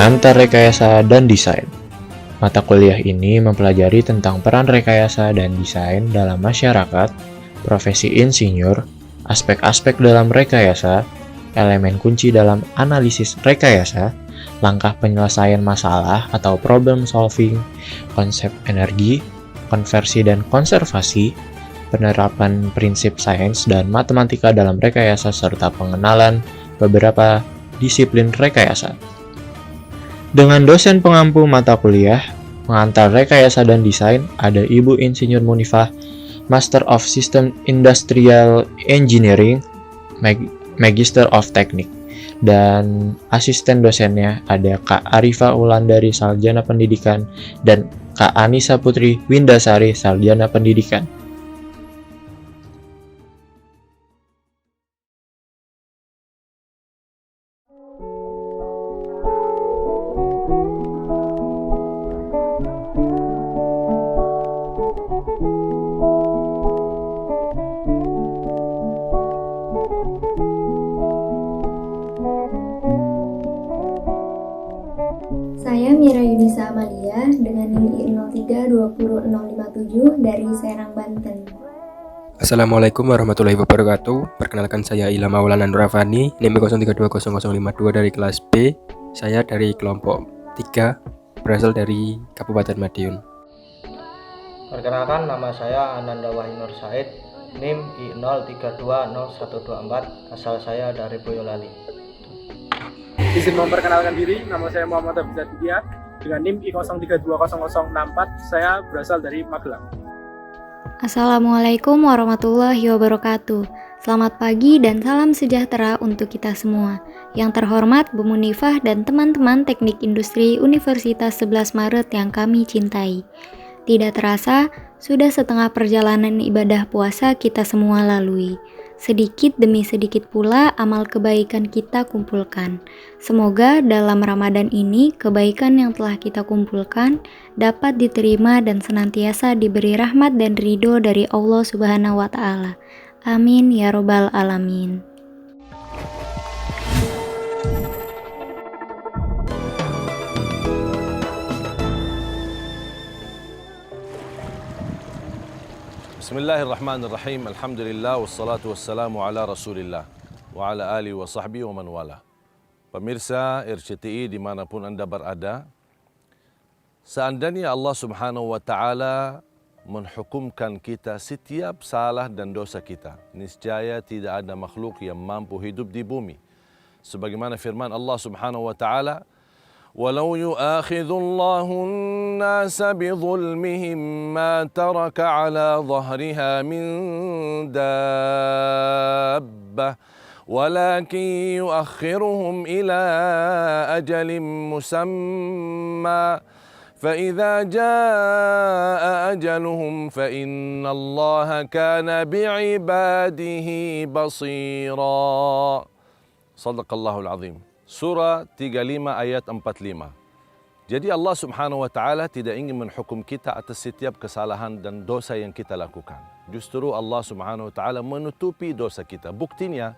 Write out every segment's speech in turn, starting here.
Pengantar Rekayasa dan Desain. Mata kuliah ini mempelajari tentang peran rekayasa dan desain dalam masyarakat, profesi insinyur, aspek-aspek dalam rekayasa, elemen kunci dalam analisis rekayasa, langkah penyelesaian masalah atau problem solving, konsep energi, konversi dan konservasi, penerapan prinsip sains dan matematika dalam rekayasa serta pengenalan beberapa disiplin rekayasa. Dengan dosen pengampu mata kuliah, pengantar rekayasa dan desain ada Ibu Insinyur Munifah, Master of System Industrial Engineering, Magister of Teknik, dan asisten dosennya ada Kak Arifa Wulandari Sarjana Pendidikan dan Kak Anissa Putri Windasari Sarjana Pendidikan. Saya Mira Yunisa Amalia dengan NIM I03 20657 dari Serang, Banten. Assalamualaikum warahmatullahi wabarakatuh. Perkenalkan saya Ilham Maulana Nurafani, NIM 03200052 dari kelas B. Saya dari kelompok 3, berasal dari Kabupaten Madiun. Perkenalkan, nama saya Ananda Wahinur Said, NIM I03200124, asal saya dari Boyolali. Izin memperkenalkan diri, nama saya Muhammad Abdul Zadidiyah dengan NIM I03200064, saya berasal dari Magelang. Assalamualaikum warahmatullahi wabarakatuh. Selamat pagi dan salam sejahtera untuk kita semua. Yang terhormat Bu Munifah dan teman-teman Teknik Industri Universitas 11 Maret yang kami cintai. Tidak terasa, sudah setengah perjalanan ibadah puasa kita semua lalui. Sedikit demi sedikit pula amal kebaikan kita kumpulkan. Semoga dalam Ramadan ini kebaikan yang telah kita kumpulkan dapat diterima dan senantiasa diberi rahmat dan ridho dari Allah Subhanahu wa Ta'ala. Amin ya Robbal Alamin. Bismillahirrahmanirrahim. Alhamdulillah wassalatu wassalamu ala Rasulillah wa ala alihi wa sahbihi wa man wala. Pemirsa RCTI dimanapun Anda berada, seandainya Allah Subhanahu wa taala menghukumkan kita setiap salah dan dosa kita, niscaya tidak ada makhluk yang mampu hidup di bumi. Sebagaimana firman Allah Subhanahu wa taala, "Walau yu'akhidhu Allahu an-nasa bidhulmihim ma taraka 'ala dhahriha min dabbah walakin yu'akhiruhum ila ajalin musamma فإذا جاء أجلهم فإن الله كان بعباده بصيرا." صدق الله العظيم. Surah 35 ayat 45. Jadi Allah Subhanahu wa taala tidak ingin menghukum kita atas setiap kesalahan dan dosa yang kita lakukan. Justru Allah Subhanahu wa taala menutupi dosa kita. Buktinya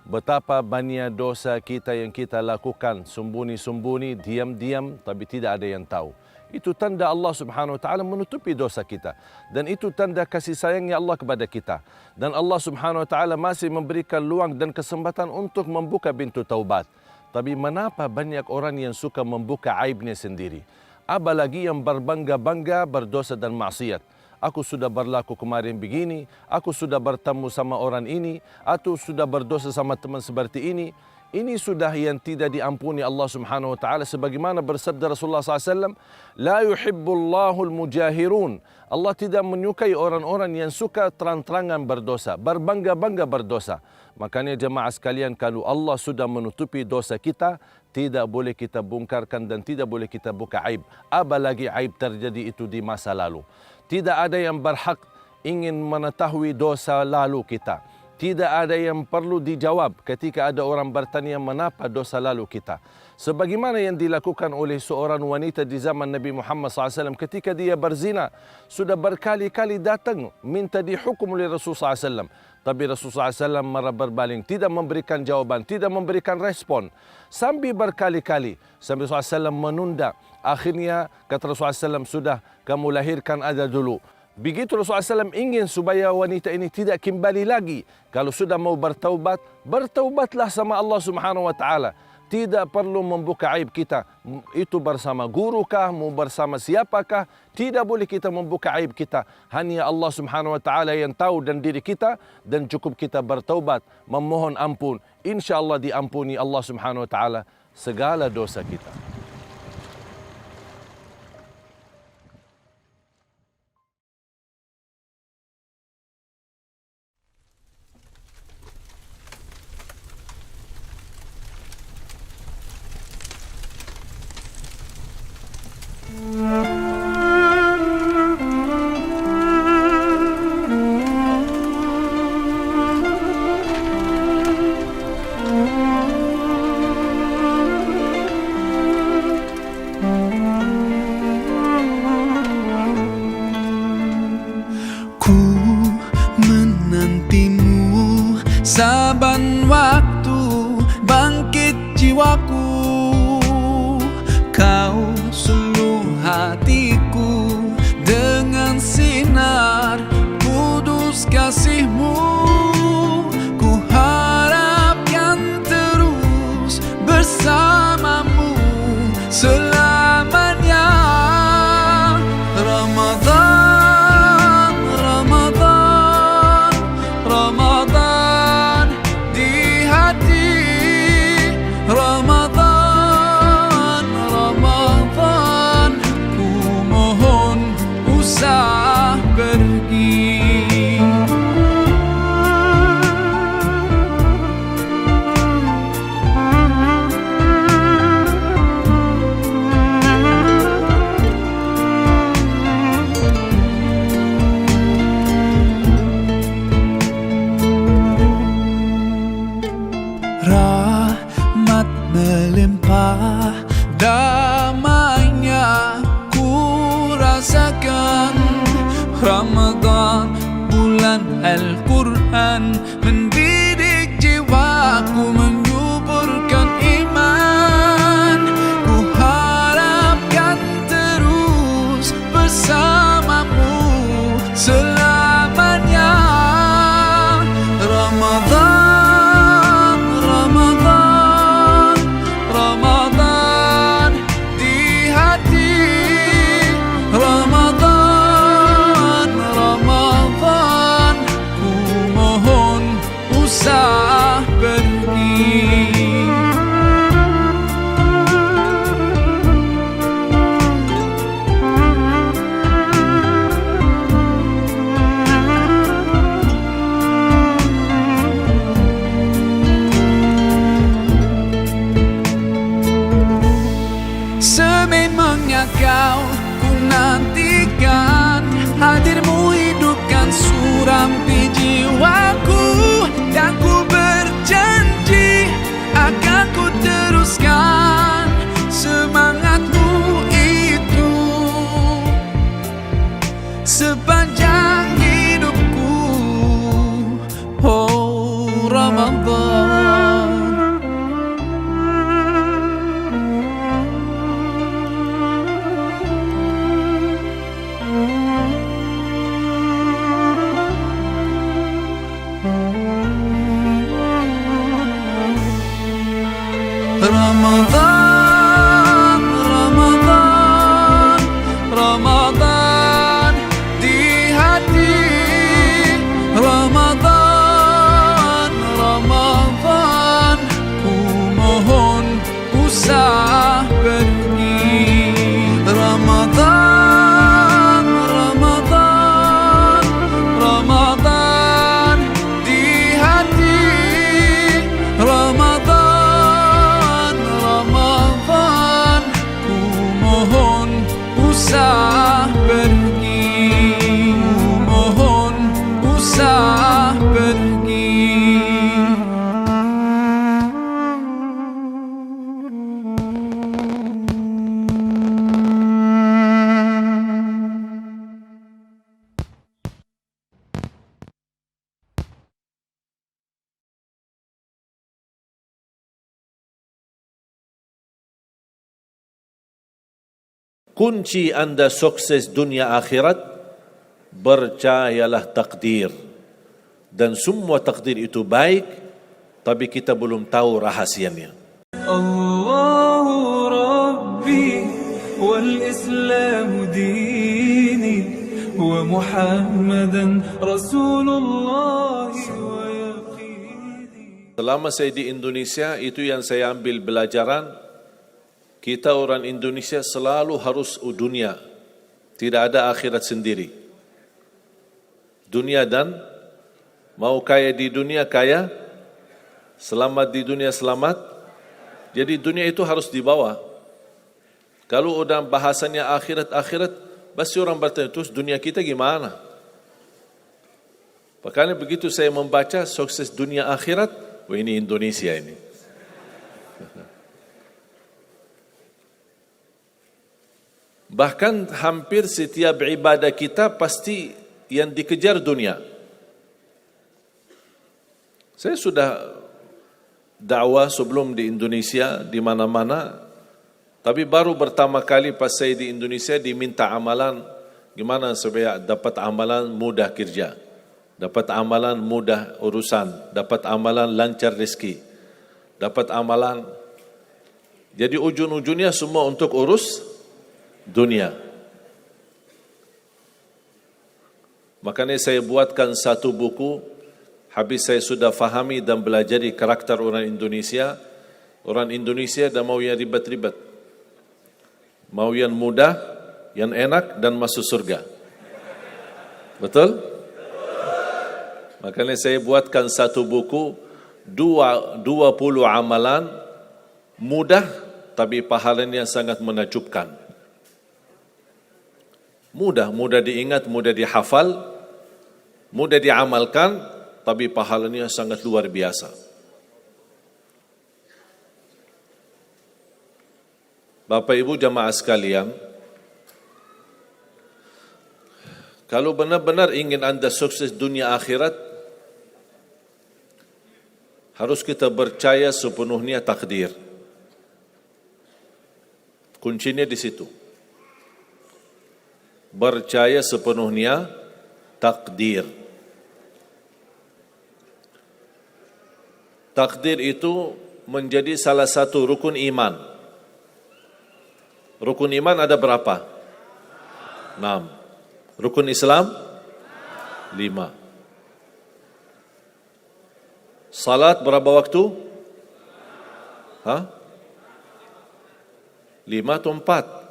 betapa banyak dosa kita yang kita lakukan sembunyi-sembunyi, diam-diam, tapi tidak ada yang tahu. Itu tanda Allah Subhanahu wa taala menutupi dosa kita, dan itu tanda kasih sayangnya Allah kepada kita. Dan Allah Subhanahu wa taala masih memberikan luang dan kesempatan untuk membuka pintu taubat. Tapi mengapa banyak orang yang suka membuka aibnya sendiri? Apalagi yang berbangga-bangga berdosa dan maksiat. Aku sudah berlaku kemarin begini, aku sudah bertemu sama orang ini, atau sudah berdosa sama teman seperti ini. Ini sudah yang tidak diampuni Allah Subhanahu wa taala, sebagaimana bersabda Rasulullah SAW, "La yuhibbullahu al-mujahirun." Allah tidak menyukai orang-orang yang suka terang-terangan berdosa, berbangga-bangga berdosa. Makanya jemaah sekalian, kalau Allah sudah menutupi dosa kita, tidak boleh kita bongkarkan dan tidak boleh kita buka aib. Apalagi aib terjadi itu di masa lalu. Tidak ada yang berhak ingin mengetahui dosa lalu kita. Tidak ada yang perlu dijawab ketika ada orang bertanya mengapa dosa lalu kita. Sebagaimana yang dilakukan oleh seorang wanita di zaman Nabi Muhammad SAW ketika dia berzina. Sudah berkali-kali datang minta dihukum oleh Rasulullah SAW. Tapi Rasulullah SAW marah berbaling, tidak memberikan jawaban, tidak memberikan respon. Sampai berkali-kali, sampai Rasulullah SAW menunda. Akhirnya kata Rasulullah SAW, sudah kamu lahirkan ada dulu. Begitu Rasulullah SAW ingin supaya wanita ini tidak kembali lagi. Kalau sudah mau bertaubat, bertaubatlah sama Allah Subhanahu wa Ta'ala. Tidak perlu membuka aib kita. Itu bersama guru kah, mau bersama siapakah, tidak boleh kita membuka aib kita. Hanya Allah Subhanahu wa Ta'ala yang tahu dan diri kita, dan cukup kita bertaubat, memohon ampun. Insya Allah diampuni Allah Subhanahu wa Ta'ala segala dosa kita. Ku menantimu saban waktu, bangkit jiwaku. Kau suluh hatiku dengan sinar kudus kasihmu. Ku harapkan terus bersamamu selamanya. Ramadan, Ramadan, Ramadan di hati. Ramadan, Ramadan, ku mohon usah pergi. Rahmat melimpah, damainya ku rasakan. Ramadan, bulan Al-Quran, mendidik jiwaku, menyuburkan iman. Ku harapkan terus bersamamu selamanya. Ramadan, Ramadan, Ramadan di hati. Ramadan, Ramadan, ku mohon usah pergi. Sememangnya kau ku nantikan, hadirmu hidupkan surampi jiwaku. Dan ku berjanji akan ku teruskan semangatmu itu sepanjang hidupku. Oh Ramadan, Ramadan, Ramadan, Ramadan di hati. Ramadan, Ramadan, ku mohon usah pergi. Ramadan, Ramadan, Ramadan di hati. Ramadan, Ramadan, ku mohon usah pergi. Ku mohon usah pergi. kunci anda sukses dunia akhirat, percayalah takdir. Dan semua takdir itu baik, tapi kita belum tahu rahasianya. الله ربي والإسلام ديني ومحمدا رسول الله ويقيني. Selama saya di Indonesia, itu yang saya ambil belajaran. Kita orang Indonesia selalu harus dunia. Tidak ada akhirat sendiri. Dunia dan mau kaya di dunia kaya, selamat di dunia selamat. Jadi dunia itu harus dibawa. Kalau udah bahasanya akhirat, pasti orang bertanya, terus dunia kita gimana? Makanya begitu saya membaca sukses dunia akhirat, wah ini Indonesia ini. Bahkan hampir setiap ibadah kita pasti yang dikejar dunia. Saya sudah dakwah sebelum di Indonesia, di mana-mana. Tapi baru pertama kali pas saya di Indonesia diminta amalan, gimana supaya dapat amalan mudah kerja, dapat amalan mudah urusan, dapat amalan lancar rezeki, dapat amalan. Jadi ujung-ujungnya semua untuk urus dunia. Makanya saya buatkan satu buku. Habis saya sudah fahami dan belajari karakter orang Indonesia dah mau yang ribet-ribet. Mau yang mudah, yang enak dan masuk surga. Betul? Makanya saya buatkan satu buku, 20 amalan mudah tapi pahalanya sangat menakjubkan. Mudah diingat, mudah dihafal, mudah diamalkan, tapi pahalanya sangat luar biasa. Bapak Ibu jamaah sekalian, kalau benar-benar ingin anda sukses dunia akhirat, harus kita percaya sepenuhnya takdir. Kuncinya di situ. Percaya sepenuhnya takdir. Takdir itu menjadi salah satu rukun iman. Rukun iman ada berapa? 6. Rukun Islam? 5. Salat berapa waktu? 5 atau 4?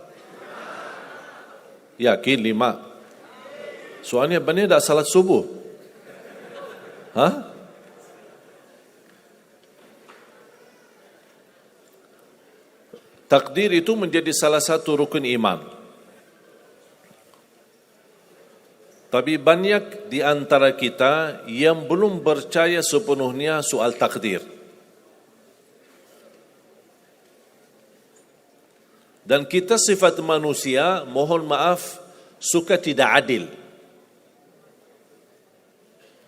Yakin 5. Soalnya benar tak salat subuh? Takdir itu menjadi salah satu rukun iman. Tapi banyak di antara kita yang belum percaya sepenuhnya soal takdir. Dan kita sifat manusia, mohon maaf, suka tidak adil.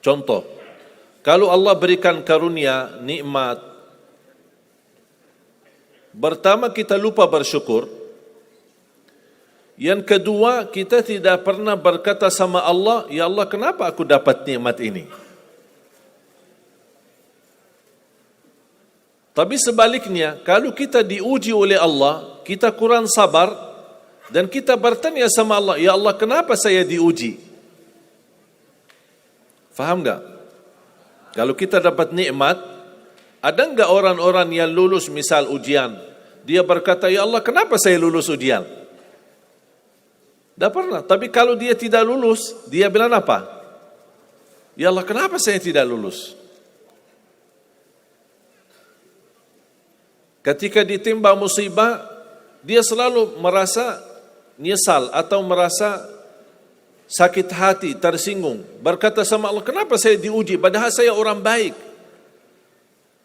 Contoh, kalau Allah berikan karunia, nikmat, pertama kita lupa bersyukur. Yang kedua, kita tidak pernah berkata sama Allah, ya Allah kenapa aku dapat nikmat ini? Tapi sebaliknya, kalau kita diuji oleh Allah, kita kurang sabar, dan kita bertanya sama Allah, ya Allah kenapa saya diuji? Faham tak? Kalau kita dapat nikmat, ada enggak orang-orang yang lulus misal ujian, dia berkata, ya Allah kenapa saya lulus ujian? Tak pernah. Tapi kalau dia tidak lulus, dia bilang apa? Ya Allah kenapa saya tidak lulus? Ketika ditimpa musibah, dia selalu merasa nyesal atau merasa sakit hati, tersinggung. Berkata sama Allah, kenapa saya diuji? Padahal saya orang baik.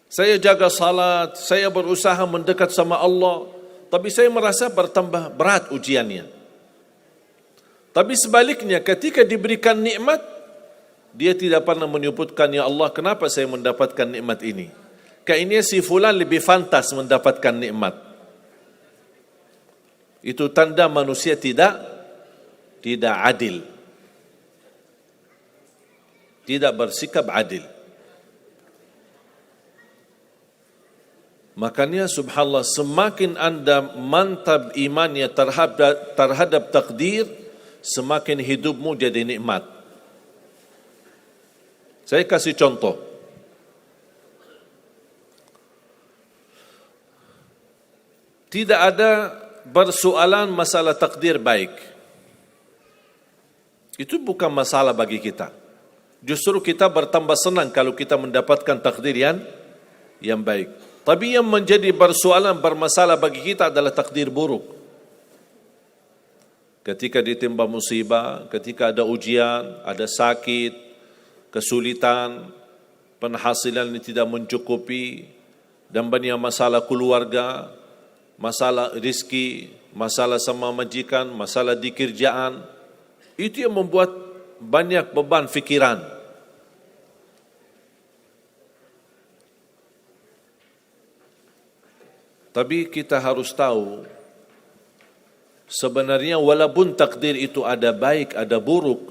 Saya jaga salat, saya berusaha mendekat sama Allah. Tapi saya merasa bertambah berat ujiannya. Tapi sebaliknya, ketika diberikan nikmat, dia tidak pernah menyebutkan, ya Allah kenapa saya mendapatkan nikmat ini? Kayaknya si fulan lebih fantas mendapatkan nikmat. Itu tanda manusia tidak adil. Tidak bersikap adil. Makanya subhanallah, semakin anda mantap imannya terhadap takdir, semakin hidupmu jadi nikmat. Saya kasih contoh. Tidak ada persoalan masalah takdir baik. Itu bukan masalah bagi kita. Justru kita bertambah senang kalau kita mendapatkan takdir yang baik. Tapi yang menjadi persoalan bermasalah bagi kita adalah takdir buruk. Ketika ditimpa musibah, ketika ada ujian, ada sakit, kesulitan, penghasilan yang tidak mencukupi, dan banyak masalah keluarga, masalah rezeki, masalah sama majikan, masalah di kerjaan, itu yang membuat banyak beban fikiran. Tapi kita harus tahu, sebenarnya walaupun takdir itu ada baik, ada buruk,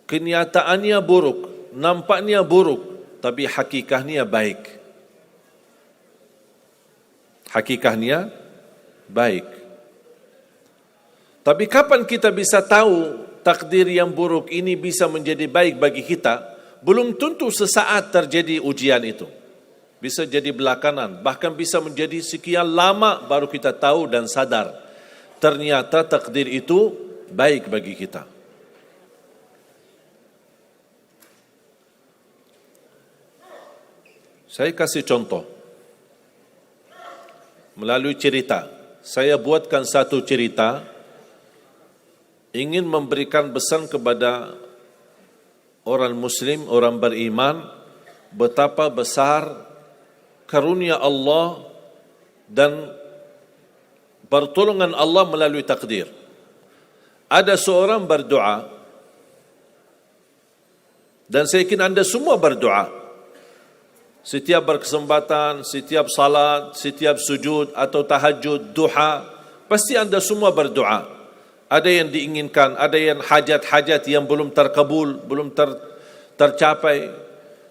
kenyataannya buruk, nampaknya buruk, tapi hakikahnya baik. Hakikahnya baik. Tapi kapan kita bisa tahu takdir yang buruk ini bisa menjadi baik bagi kita? Belum tentu sesaat terjadi ujian itu. Bisa jadi belakangan, bahkan bisa menjadi sekian lama baru kita tahu dan sadar. Ternyata takdir itu baik bagi kita. Saya kasih contoh. Melalui cerita. Saya buatkan satu cerita, ingin memberikan pesan kepada orang muslim, orang beriman, betapa besar karunia Allah dan pertolongan Allah melalui takdir. Ada seorang berdoa, dan saya yakin anda semua berdoa. Setiap berkesempatan, setiap salat, setiap sujud atau tahajud, duha, pasti anda semua berdoa. Ada yang diinginkan, ada yang hajat-hajat yang belum terkabul, belum tercapai.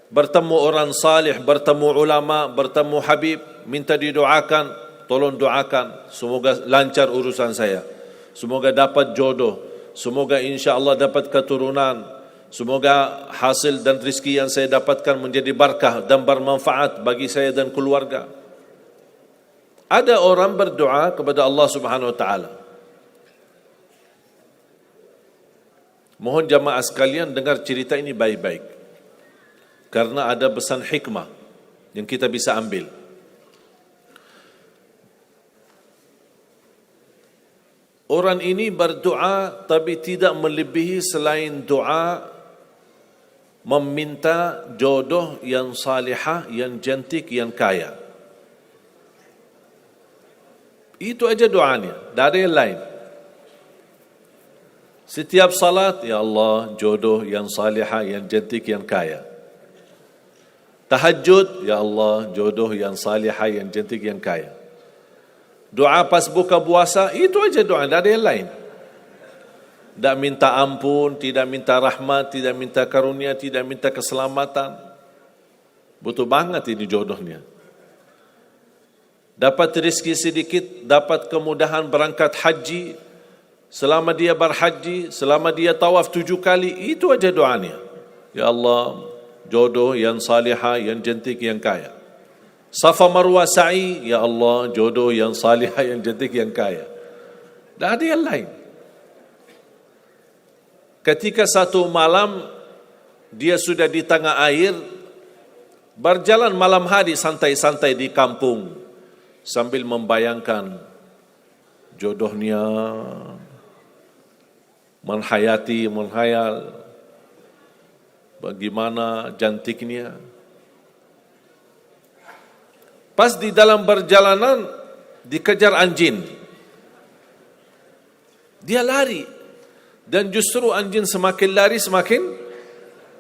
Bertemu orang salih, bertemu ulama, bertemu habib, minta didoakan, tolong doakan, semoga lancar urusan saya, semoga dapat jodoh, semoga insya Allah dapat keturunan, semoga hasil dan rezeki yang saya dapatkan menjadi berkah dan bermanfaat bagi saya dan keluarga. Ada orang berdoa kepada Allah Subhanahu wa taala. Mohon jamaah sekalian dengar cerita ini baik-baik, karena ada pesan hikmah yang kita bisa ambil. Orang ini berdoa tapi tidak melebihi selain doa meminta jodoh yang salihah, yang cantik, yang kaya. Itu aja doanya, tidak ada yang lain. Setiap salat, ya Allah, jodoh yang salihah, yang cantik, yang kaya. Tahajud, ya Allah, jodoh yang salihah, yang cantik, yang kaya. Doa pas buka puasa, itu aja doa, tidak ada yang lain. Tidak minta ampun, tidak minta rahmat, tidak minta karunia, tidak minta keselamatan. Butuh banget ini jodohnya. Dapat rezeki sedikit, dapat kemudahan berangkat haji. Selama dia berhaji, selama dia tawaf 7 kali, itu aja doanya. Ya Allah, jodoh yang salihah, yang cantik, yang kaya. Safa Marwah sa'i, ya Allah, jodoh yang salihah, yang cantik, yang kaya. Tak ada yang lain. Ketika satu malam dia sudah di tengah air, berjalan malam hari santai-santai di kampung sambil membayangkan jodohnya, menghayal bagaimana cantiknya. Pas di dalam perjalanan dikejar anjing. Dia lari. Dan justru anjing semakin lari semakin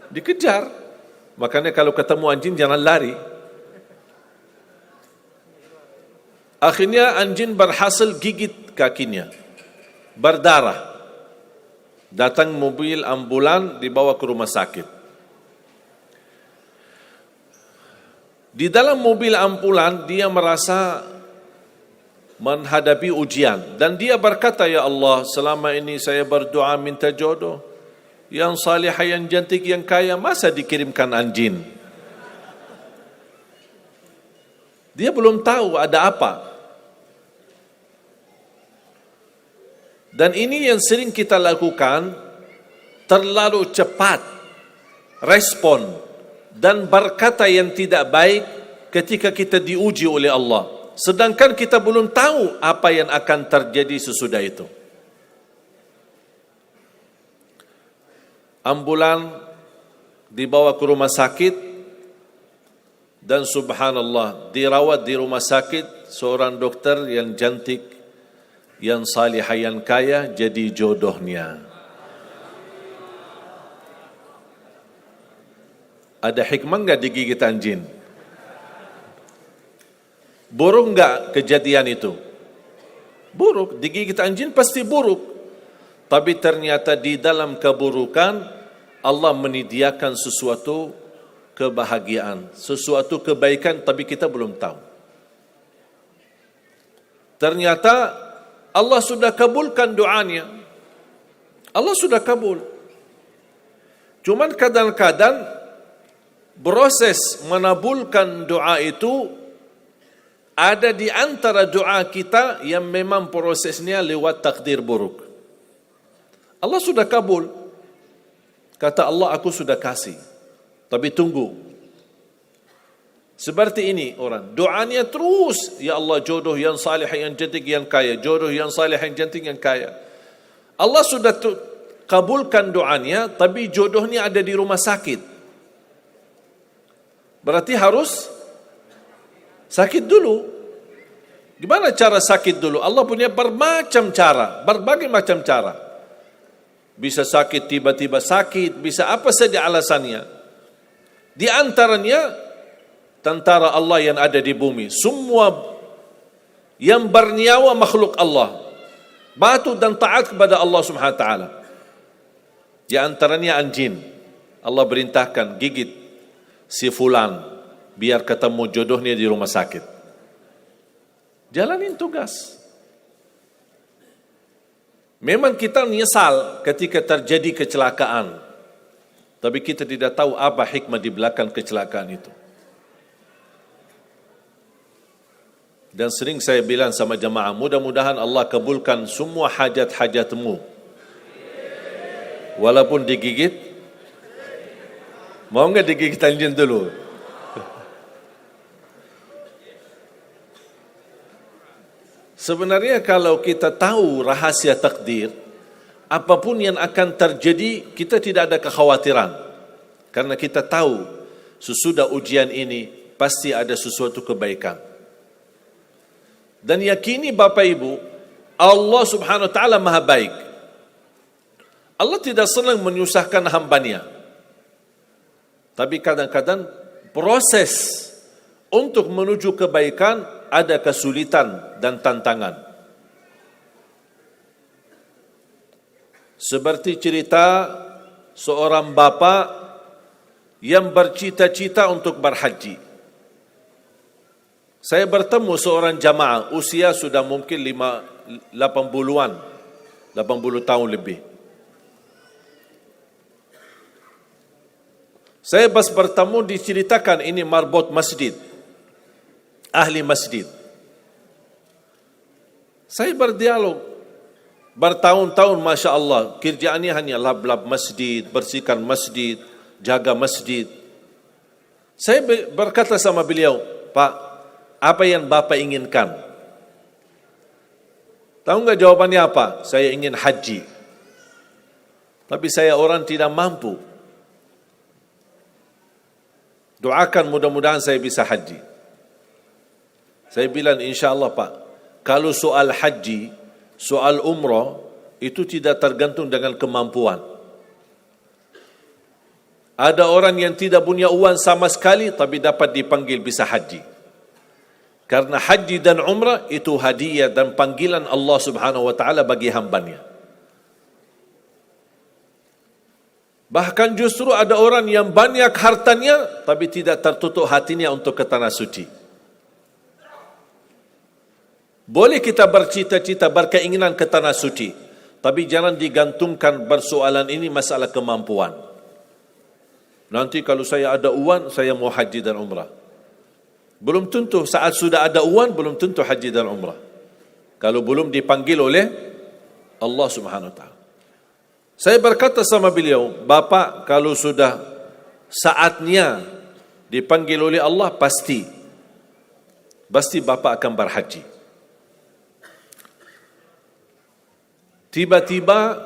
dikejar. Makanya kalau ketemu anjing jangan lari. Akhirnya anjing berhasil gigit kakinya, berdarah. Datang mobil ambulan, dibawa ke rumah sakit. Di dalam mobil ambulan dia merasa menghadapi ujian dan dia berkata, ya Allah, selama ini saya berdoa minta jodoh yang salihah, yang cantik, yang kaya, masa dikirimkan anjing? Dia belum tahu ada apa. Dan ini yang sering kita lakukan, terlalu cepat respon dan berkata yang tidak baik ketika kita diuji oleh Allah. Sedangkan kita belum tahu apa yang akan terjadi sesudah itu. Ambulan dibawa ke rumah sakit dan subhanallah dirawat di rumah sakit seorang dokter yang cantik, yang salihah, yang kaya, jadi jodohnya. Ada hikmah enggak digigit anjing? Buruk enggak kejadian itu? Buruk, digigit anjing pasti buruk. Tapi ternyata di dalam keburukan Allah menyediakan sesuatu kebahagiaan, sesuatu kebaikan, tapi kita belum tahu. Ternyata Allah sudah kabulkan doanya. Allah sudah kabul. Cuman kadang-kadang proses menabulkan doa itu ada di antara doa kita yang memang prosesnya lewat takdir buruk. Allah sudah kabul. Kata Allah, aku sudah kasih. Tapi tunggu. Seperti ini orang, doanya terus, ya Allah jodoh yang salih, yang cantik, yang kaya, jodoh yang salih, yang cantik, yang kaya. Allah sudah kabulkan doanya, tapi jodohnya ada di rumah sakit. Berarti harus sakit dulu. Gimana cara sakit dulu? Allah punya bermacam cara, berbagai macam cara. Bisa sakit, tiba-tiba sakit, bisa apa saja alasannya. Di antaranya tentara Allah yang ada di bumi, semua yang bernyawa makhluk Allah, patuh dan taat kepada Allah Subhanahu wa taala. Di antaranya anjing. Allah perintahkan gigit si fulan biar ketemu jodohnya di rumah sakit. Jalanin tugas. Memang kita menyesal ketika terjadi kecelakaan, tapi kita tidak tahu apa hikmah di belakang kecelakaan itu. Dan sering saya bilang sama jemaah, mudah-mudahan Allah kabulkan semua hajat-hajatmu. Walaupun digigit, mau enggak digigit anjing dulu? Sebenarnya kalau kita tahu rahasia takdir, apapun yang akan terjadi, kita tidak ada kekhawatiran. Karena kita tahu sesudah ujian ini pasti ada sesuatu kebaikan. Dan yakini Bapak Ibu, Allah Subhanahu wa taala Maha baik. Allah tidak senang menyusahkan hambanya. Tapi kadang-kadang proses untuk menuju kebaikan ada kesulitan dan tantangan. Seperti cerita seorang bapa yang bercita-cita untuk berhaji. Saya bertemu seorang jamaah, usia sudah mungkin 80-an, 80 tahun lebih. Saya pas bertemu diceritakan ini marbot masjid, ahli masjid. Saya berdialog, bertahun-tahun Masya Allah, kerjaannya hanya lap-lap masjid, bersihkan masjid, jaga masjid. Saya berkata sama beliau, Pak, apa yang Bapak inginkan? Tahu enggak jawabannya apa? Saya ingin haji. Tapi saya orang tidak mampu. Doakan mudah-mudahan saya bisa haji. Saya bilang insyaAllah Pak, kalau soal haji, soal umrah, itu tidak tergantung dengan kemampuan. Ada orang yang tidak punya uang sama sekali, tapi dapat dipanggil bisa haji. Karena haji dan umrah itu hadiah dan panggilan Allah Subhanahu wa taala bagi hambanya. Bahkan justru ada orang yang banyak hartanya tapi tidak tertutup hatinya untuk ke tanah suci. Boleh kita bercita-cita, berkeinginan ke tanah suci, tapi jangan digantungkan persoalan ini masalah kemampuan. Nanti kalau saya ada uang, saya mau haji dan umrah. Belum tentu saat sudah ada uang, belum tentu haji dan umrah. Kalau belum dipanggil oleh Allah Subhanahu wa taala. Saya berkata sama beliau, Bapak kalau sudah saatnya dipanggil oleh Allah, pasti Bapak akan berhaji. Tiba-tiba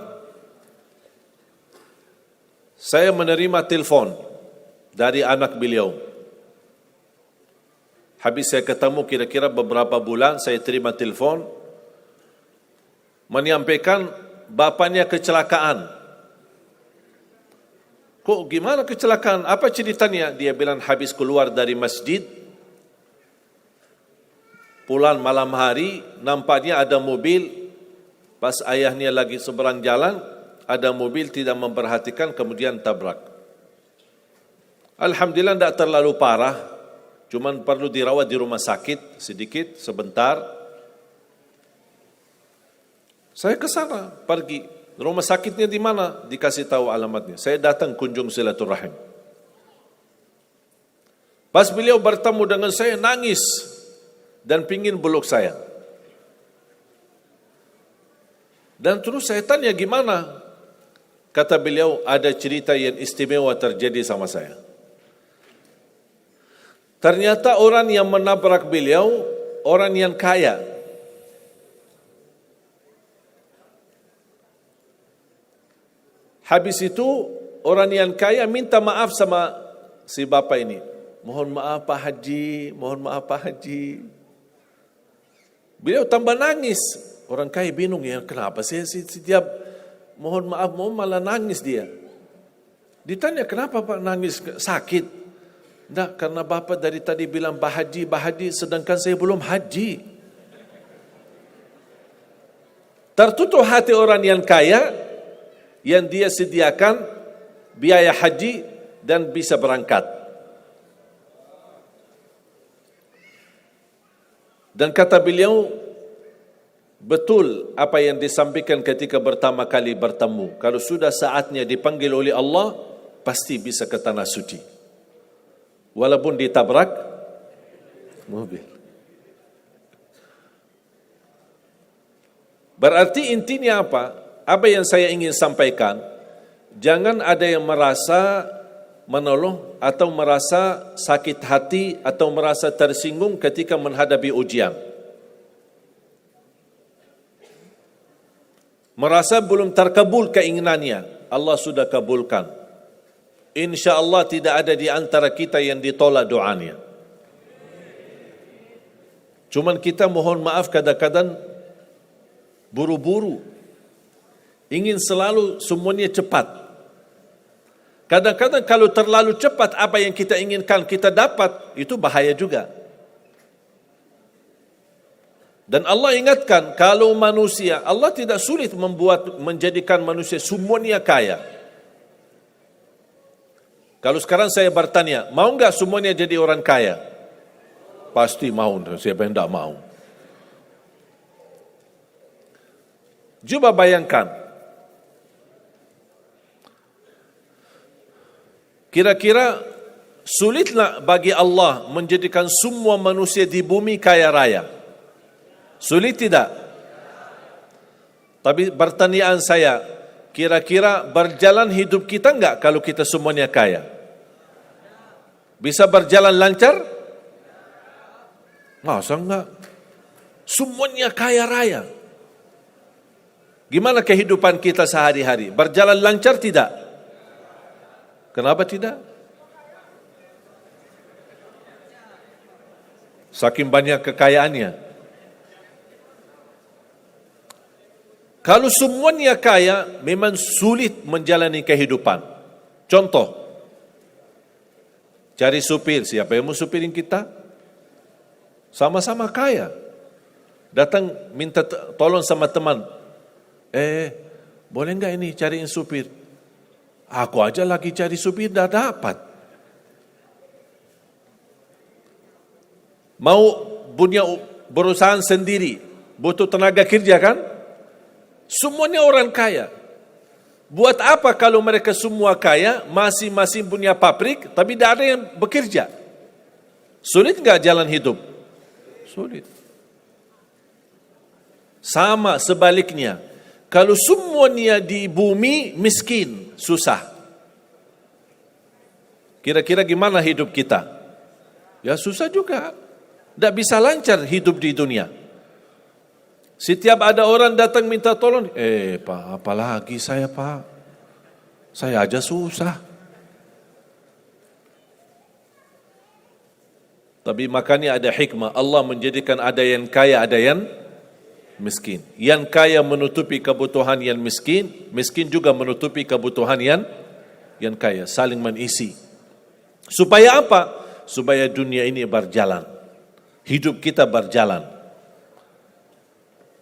saya menerima telefon dari anak beliau. Habis saya ketemu kira-kira beberapa bulan, saya terima telefon menyampaikan bapaknya kecelakaan. Kok gimana kecelakaan? Apa ceritanya? Dia bilang habis keluar dari masjid, pulang malam hari, nampaknya ada mobil, pas ayahnya lagi seberang jalan, ada mobil tidak memperhatikan, kemudian tabrak. Alhamdulillah tidak terlalu parah, cuman perlu dirawat di rumah sakit sedikit, sebentar. Saya ke sana, pergi. Rumah sakitnya di mana? Dikasih tahu alamatnya. Saya datang kunjung silaturahim. Pas beliau bertemu dengan saya, nangis dan pingin peluk saya. Dan terus saya tanya gimana? Kata beliau, ada cerita yang istimewa terjadi sama saya. Ternyata orang yang menabrak beliau, orang yang kaya. Habis itu orang yang kaya minta maaf sama si bapak ini. Mohon maaf Pak Haji, mohon maaf Pak Haji. Beliau tambah nangis. Orang kaya bingung, ya kenapa saya setiap mohon maaf malah nangis dia. Ditanya kenapa Pak nangis, sakit? Tidak, karena bapak dari tadi bilang Pak Haji, sedangkan saya belum haji. Tertutup hati orang yang kaya, yang dia sediakan biaya haji dan bisa berangkat. Dan kata beliau, betul apa yang disampaikan ketika pertama kali bertemu. Kalau sudah saatnya dipanggil oleh Allah, pasti bisa ke tanah suci. Walaupun ditabrak mobil. Berarti intinya apa? Apa yang saya ingin sampaikan, jangan ada yang merasa menolong atau merasa sakit hati atau merasa tersinggung ketika menghadapi ujian. Merasa belum terkabul keinginannya, Allah sudah kabulkan. InsyaAllah tidak ada di antara kita yang ditolak doanya. Cuman kita mohon maaf kadang-kadang buru-buru. Ingin selalu semuanya cepat. Kadang-kadang kalau terlalu cepat apa yang kita inginkan kita dapat, itu bahaya juga. Dan Allah ingatkan, kalau manusia, Allah tidak sulit menjadikan manusia semuanya kaya. Kalau sekarang saya bertanya, mau enggak semuanya jadi orang kaya? Pasti mau, siapa yang tidak mau. Coba bayangkan, kira-kira sulitlah bagi Allah menjadikan semua manusia di bumi kaya raya? Sulit tidak? Tapi pertanyaan saya, kira-kira berjalan hidup kita enggak kalau kita semuanya kaya? Bisa berjalan lancar? Masa enggak? Semuanya kaya raya. Gimana kehidupan kita sehari-hari? Berjalan lancar tidak? Kenapa tidak? Saking banyak kekayaannya. Kalau semuanya kaya, memang sulit menjalani kehidupan. Contoh, cari supir, siapa yang mau supirin kita? sama-sama kaya. Datang minta tolong sama teman, boleh nggak ini cariin supir? Aku aja lagi cari supir, dah dapat. Mau punya perusahaan sendiri, butuh tenaga kerja kan? Semuanya orang kaya. Buat apa kalau mereka semua kaya, masing-masing punya pabrik, tapi tidak ada yang bekerja? Sulit nggak jalan hidup? Sulit. Sama sebaliknya, kalau semuanya di bumi miskin, susah. Kira-kira gimana hidup kita? Ya susah juga. Tidak bisa lancar hidup di dunia. Setiap ada orang datang minta tolong, Pak, apalagi saya Pak? Saya aja susah. Tapi makanya ada hikmah, Allah menjadikan ada yang kaya, ada yang miskin. Yang kaya menutupi kebutuhan yang miskin, miskin juga menutupi kebutuhan yang kaya, saling mengisi. Supaya apa? Supaya dunia ini berjalan, hidup kita berjalan.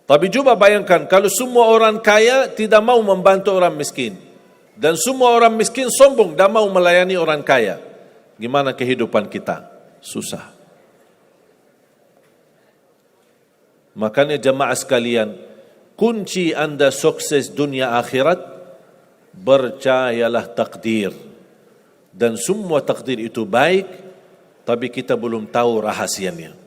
Tapi coba bayangkan kalau semua orang kaya tidak mau membantu orang miskin, dan semua orang miskin sombong dan mau melayani orang kaya, gimana kehidupan kita? Susah. Makanya jemaah sekalian, kunci Anda sukses dunia akhirat, percayalah takdir. Dan semua takdir itu baik, tapi kita belum tahu rahasianya.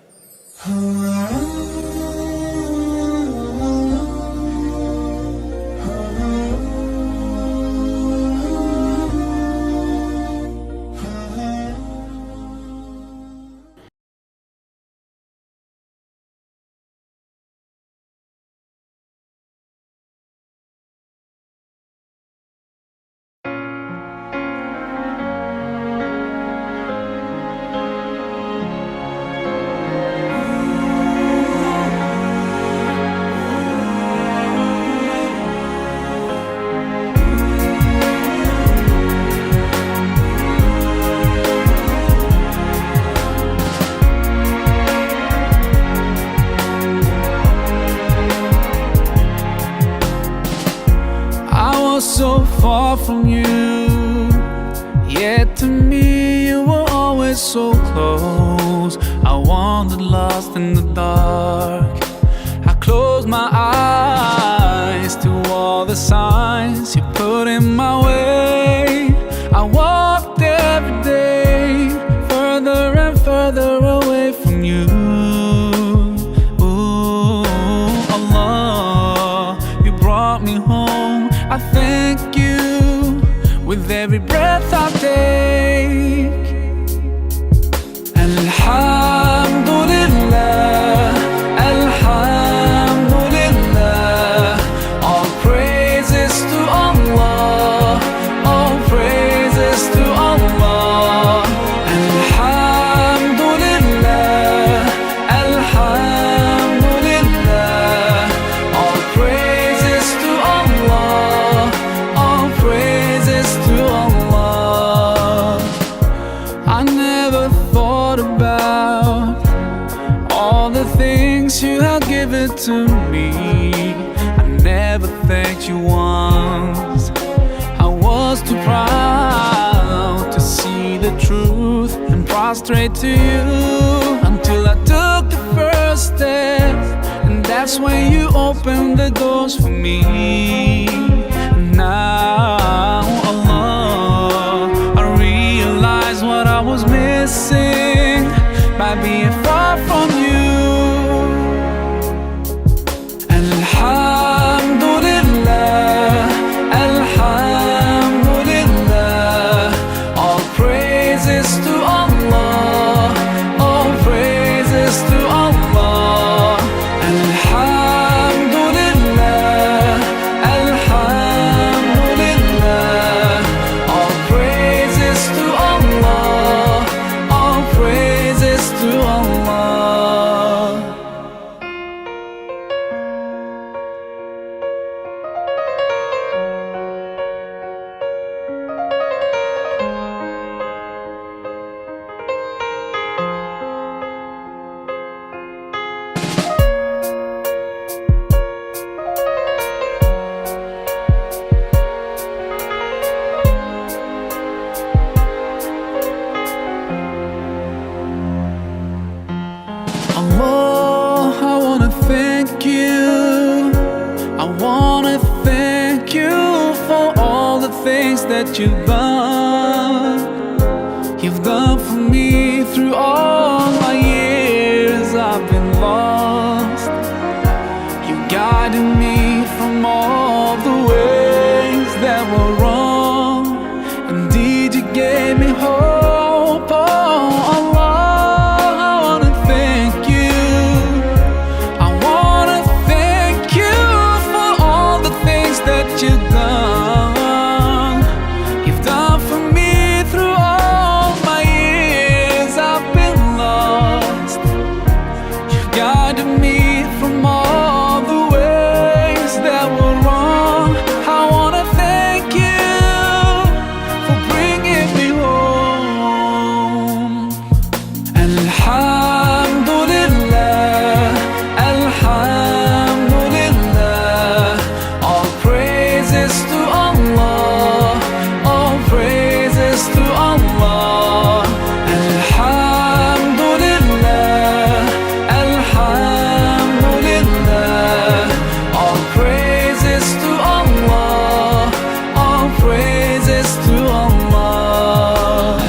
So far from you, yet to me you were always so close. I wandered lost in the dark. I closed my eyes to all the signs you put in my way. I walked every day further and further away from you. Ooh, Allah, you brought me home. I thank you with every breath I take. Alhamdulillah, Alhamdulillah. All praises to Allah, all praises to Allah. Alhamdulillah, Alhamdulillah. All praises to Allah, all praises to Allah. I never thought about all the things you have given to me. I never thanked you once. I was too proud to see the truth and prostrate to you, until I took the first step, and that's when you opened the doors for me. Now, Allah, I realize what I was missing by being far from you. Alhamdulillah, Alhamdulillah. All praises to Allah, all praises to Allah. Alhamdulillah, Alhamdulillah. All praises to Allah, all praises to Allah. that you've done. You've done for me through all my years I've been lost. You guided me from all the ways that were wrong. Indeed, you gave me hope. Oh Allah, I wanna thank you. I wanna thank you for all the things that you've done. You've done for me through all my years I've been lost. You guided me from all the ways that were wrong. I wanna thank you for bringing me home. Alhamdulillah, Alhamdulillah. All praises to Allah, all praises to Allah. Alhamdulillah, Alhamdulillah. All praises to Allah, all praises to Allah.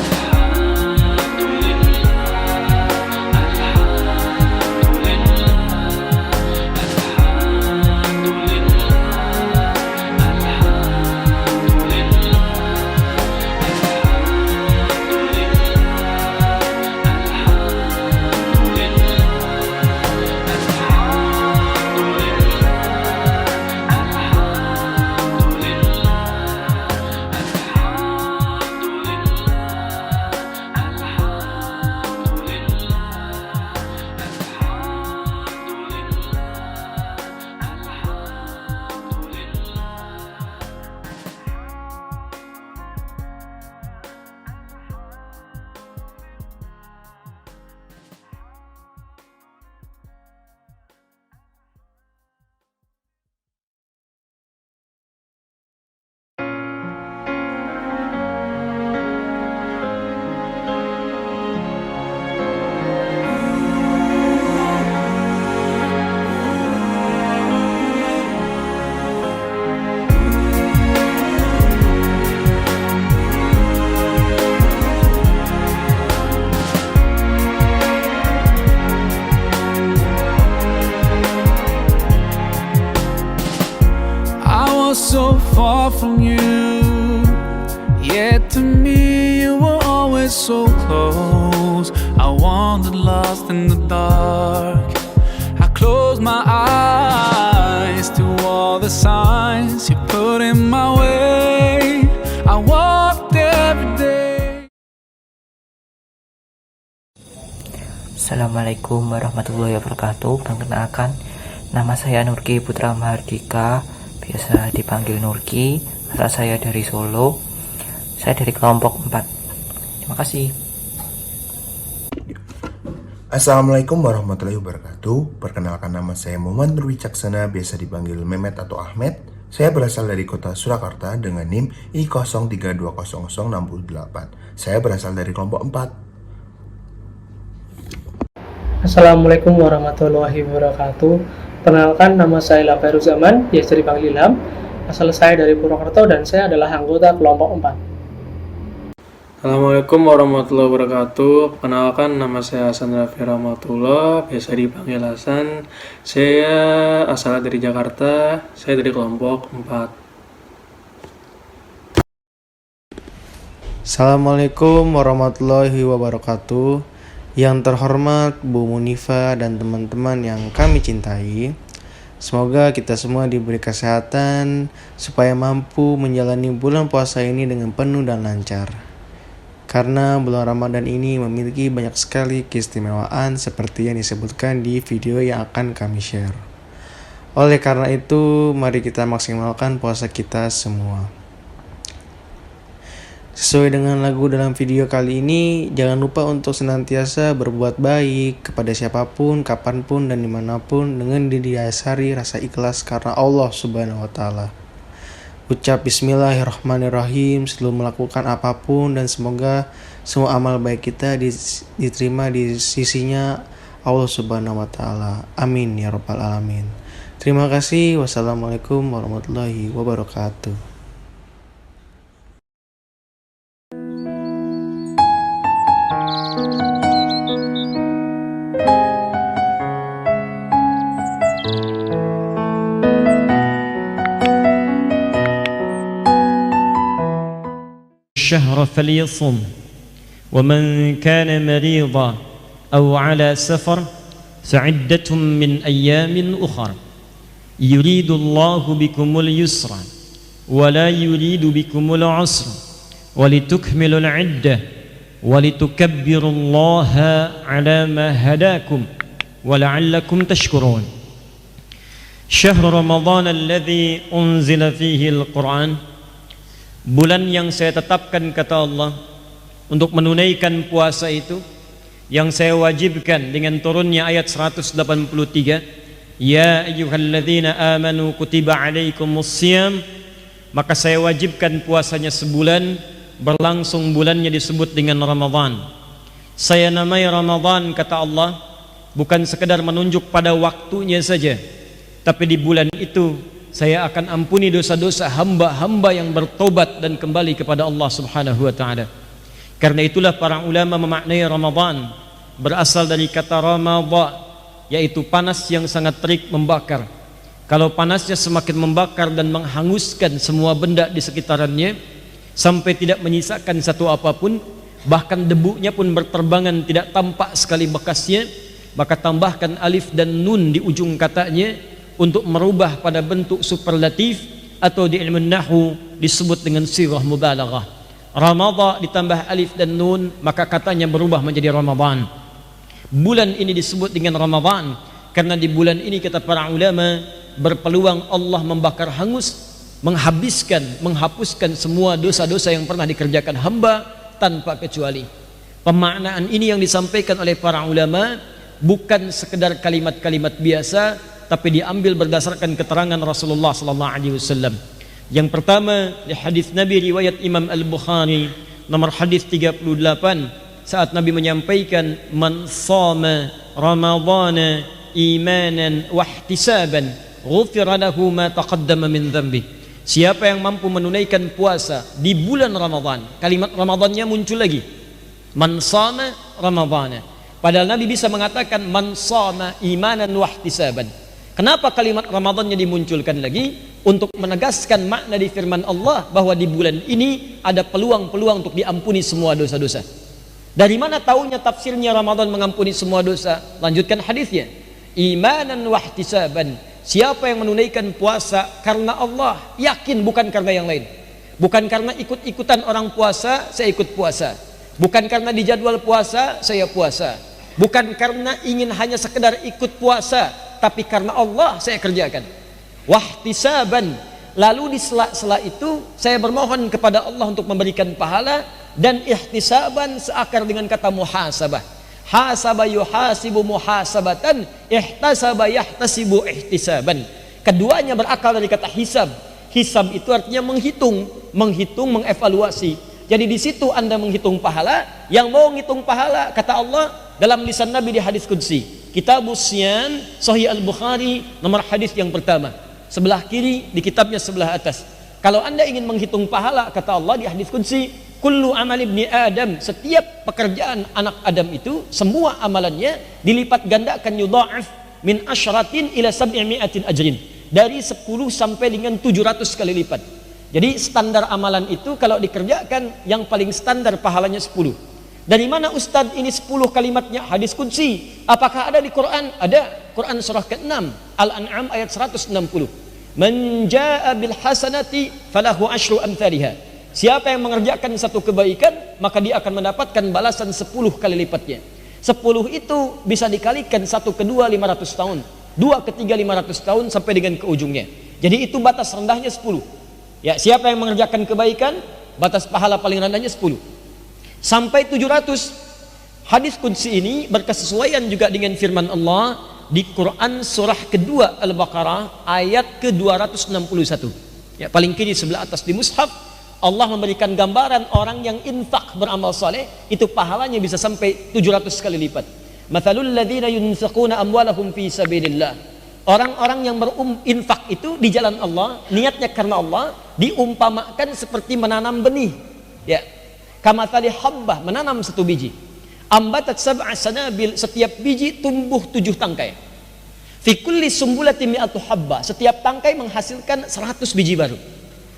I was so far from you, yet to me you were always so close. I wandered lost in the dark. I closed my eyes to all the signs you put in my way. I walked every day. Assalamualaikum warahmatullahi wabarakatuh. Perkenalkan, nama saya Nurki Putra Mahardika, biasa dipanggil Nurki. Asal saya dari Solo. Saya dari kelompok 4. Terima kasih. Assalamualaikum warahmatullahi wabarakatuh. Perkenalkan, nama saya Muhammad Nur Wicaksana, biasa dipanggil Mehmet atau Ahmed. Saya berasal dari kota Surakarta dengan NIM I03200068. Saya berasal dari kelompok 4. Assalamualaikum warahmatullahi wabarakatuh. Perkenalkan, nama saya Lafairuz Zaman, biasa dipanggil Ilham. Asal saya dari Purwokerto dan saya adalah anggota kelompok 4. Assalamualaikum warahmatullahi wabarakatuh. Perkenalkan, nama saya Hasan Rafi Rahmatullah, biasa dipanggil Hasan. Saya asal dari Jakarta, saya dari kelompok 4. Assalamualaikum warahmatullahi wabarakatuh. Yang terhormat Bu Munifa dan teman-teman yang kami cintai, semoga kita semua diberi kesehatan supaya mampu menjalani bulan puasa ini dengan penuh dan lancar. Karena bulan Ramadan ini memiliki banyak sekali keistimewaan seperti yang disebutkan di video yang akan kami share. Oleh karena itu, mari kita maksimalkan puasa kita semua. Sesuai dengan lagu dalam video kali ini, jangan lupa untuk senantiasa berbuat baik kepada siapapun, kapanpun, dan dimanapun dengan didasari rasa ikhlas karena Allah Subhanahu wa Ta'ala. Ucap Bismillahirrahmanirrahim sebelum melakukan apapun, dan semoga semua amal baik kita diterima di sisinya Allah Subhanahu wa Ta'ala. Amin ya Rabbal Alamin. Terima kasih. Wassalamualaikum warahmatullahi wabarakatuh. الشهر فليصم ومن كان مريضا أو على سفر فعدة من أيام أخر يريد الله بكم اليسر ولا يريد بكم العسر ولتكملوا العدة ولتكبروا الله على ما هداكم ولعلكم تشكرون شهر رمضان الذي أنزل فيه القرآن. Bulan yang saya tetapkan, kata Allah, untuk menunaikan puasa itu, yang saya wajibkan dengan turunnya ayat 183, ya ayyuhalladzina amanu kutiba alaikumus syiyam, maka saya wajibkan puasanya sebulan, berlangsung bulannya disebut dengan Ramadan. Saya namai Ramadan, kata Allah, bukan sekedar menunjuk pada waktunya saja, tapi di bulan itu saya akan ampuni dosa-dosa hamba-hamba yang bertobat dan kembali kepada Allah Subhanahu wa taala. Karena itulah para ulama memaknai Ramadan berasal dari kata ramadha, yaitu panas yang sangat terik membakar. Kalau panasnya semakin membakar dan menghanguskan semua benda di sekitarannya sampai tidak menyisakan satu apapun, bahkan debunya pun berterbangan tidak tampak sekali bekasnya, maka tambahkan alif dan nun di ujung katanya untuk merubah pada bentuk superlatif, atau di ilmu nahwu disebut dengan sirah mubalaghah. Ramadha ditambah alif dan nun, maka katanya berubah menjadi Ramadan. Bulan ini disebut dengan Ramadan karena di bulan ini, kata para ulama, berpeluang Allah membakar hangus, menghapuskan semua dosa-dosa yang pernah dikerjakan hamba tanpa kecuali. Pemaknaan ini yang disampaikan oleh para ulama bukan sekedar kalimat-kalimat biasa, tapi diambil berdasarkan keterangan Rasulullah sallallahu alaihi wasallam. Yang pertama, di hadis Nabi riwayat Imam Al-Bukhari nomor hadis 38, saat Nabi menyampaikan, man shama ramadhana imanan wa ihtisaban ghufira lahu ma taqaddama min dhanbi. Siapa yang mampu menunaikan puasa di bulan Ramadan, kalimat Ramadannya muncul lagi, man shama ramadhana. Padahal Nabi bisa mengatakan man shama imanan wa ihtisaban. Kenapa kalimat Ramadannya dimunculkan lagi? Untuk menegaskan makna di firman Allah bahwa di bulan ini ada peluang-peluang untuk diampuni semua dosa-dosa. Dari mana taunya tafsirnya Ramadan mengampuni semua dosa? Lanjutkan hadisnya, imanan wa ihtisaban. Siapa yang menunaikan puasa karena Allah, yakin, bukan karena yang lain. Bukan karena ikut-ikutan orang puasa, saya ikut puasa. Bukan karena dijadwal puasa, saya puasa. Bukan karena ingin hanya sekedar ikut puasa, tapi karena Allah saya kerjakan. Wahtisaban, lalu di sela-sela itu saya bermohon kepada Allah untuk memberikan pahala. Dan ihtisaban seakar dengan kata muhasabah. Hasaba yuhasibu muhasabatan, ihtasaba yahtasibu ihtisaban. Keduanya berakal dari kata hisab. Hisab itu artinya menghitung, mengevaluasi. Jadi di situ Anda menghitung pahala. Yang mau ngitung pahala, kata Allah dalam lisan Nabi di hadis qudsi, Kitabus Siyam, Sahih Al-Bukhari, nomor hadis yang pertama, sebelah kiri di kitabnya sebelah atas. Kalau Anda ingin menghitung pahala, kata Allah di hadis qudsi, kullu amal ibni Adam, setiap pekerjaan anak Adam itu, semua amalannya dilipat gandakan, yudha'af min asyratin ila sab'imi'atin ajrin, dari 10 sampai dengan 700 kali lipat. Jadi standar amalan itu kalau dikerjakan, yang paling standar pahalanya 10. Dari mana Ustadz ini 10 kalimatnya? Hadis qudsi. Apakah ada di Quran? Ada. Quran surah ke-6 Al-An'am ayat 160. Man jaa'a bil hasanati falahu asyru amthaliha. Siapa yang mengerjakan satu kebaikan, maka dia akan mendapatkan balasan 10 kali lipatnya. 10 itu bisa dikalikan 1 ke 2 500 tahun, 2 ke 3 500 tahun sampai dengan ke ujungnya. Jadi itu batas rendahnya 10. Ya, siapa yang mengerjakan kebaikan, batas pahala paling rendahnya 10. Sampai 700. Hadis qudsi ini berkesesuaian juga dengan firman Allah di Quran surah kedua Al-Baqarah ayat ke-261. Ya, paling kiri sebelah atas di mushaf, Allah memberikan gambaran orang yang infak beramal saleh, itu pahalanya bisa sampai 700 kali lipat. Mathalul ladzina yunfiquna amwalahum fi sabilillah. Orang-orang yang berinfak itu di jalan Allah, niatnya karena Allah, diumpamakan seperti menanam benih. Ya. Kamathali habbah, menanam satu biji. Ambatat sab'a sanabil, setiap biji tumbuh 7 tangkai. Fi kulli sumbulatin mi'atu habba, setiap tangkai menghasilkan 100 biji baru.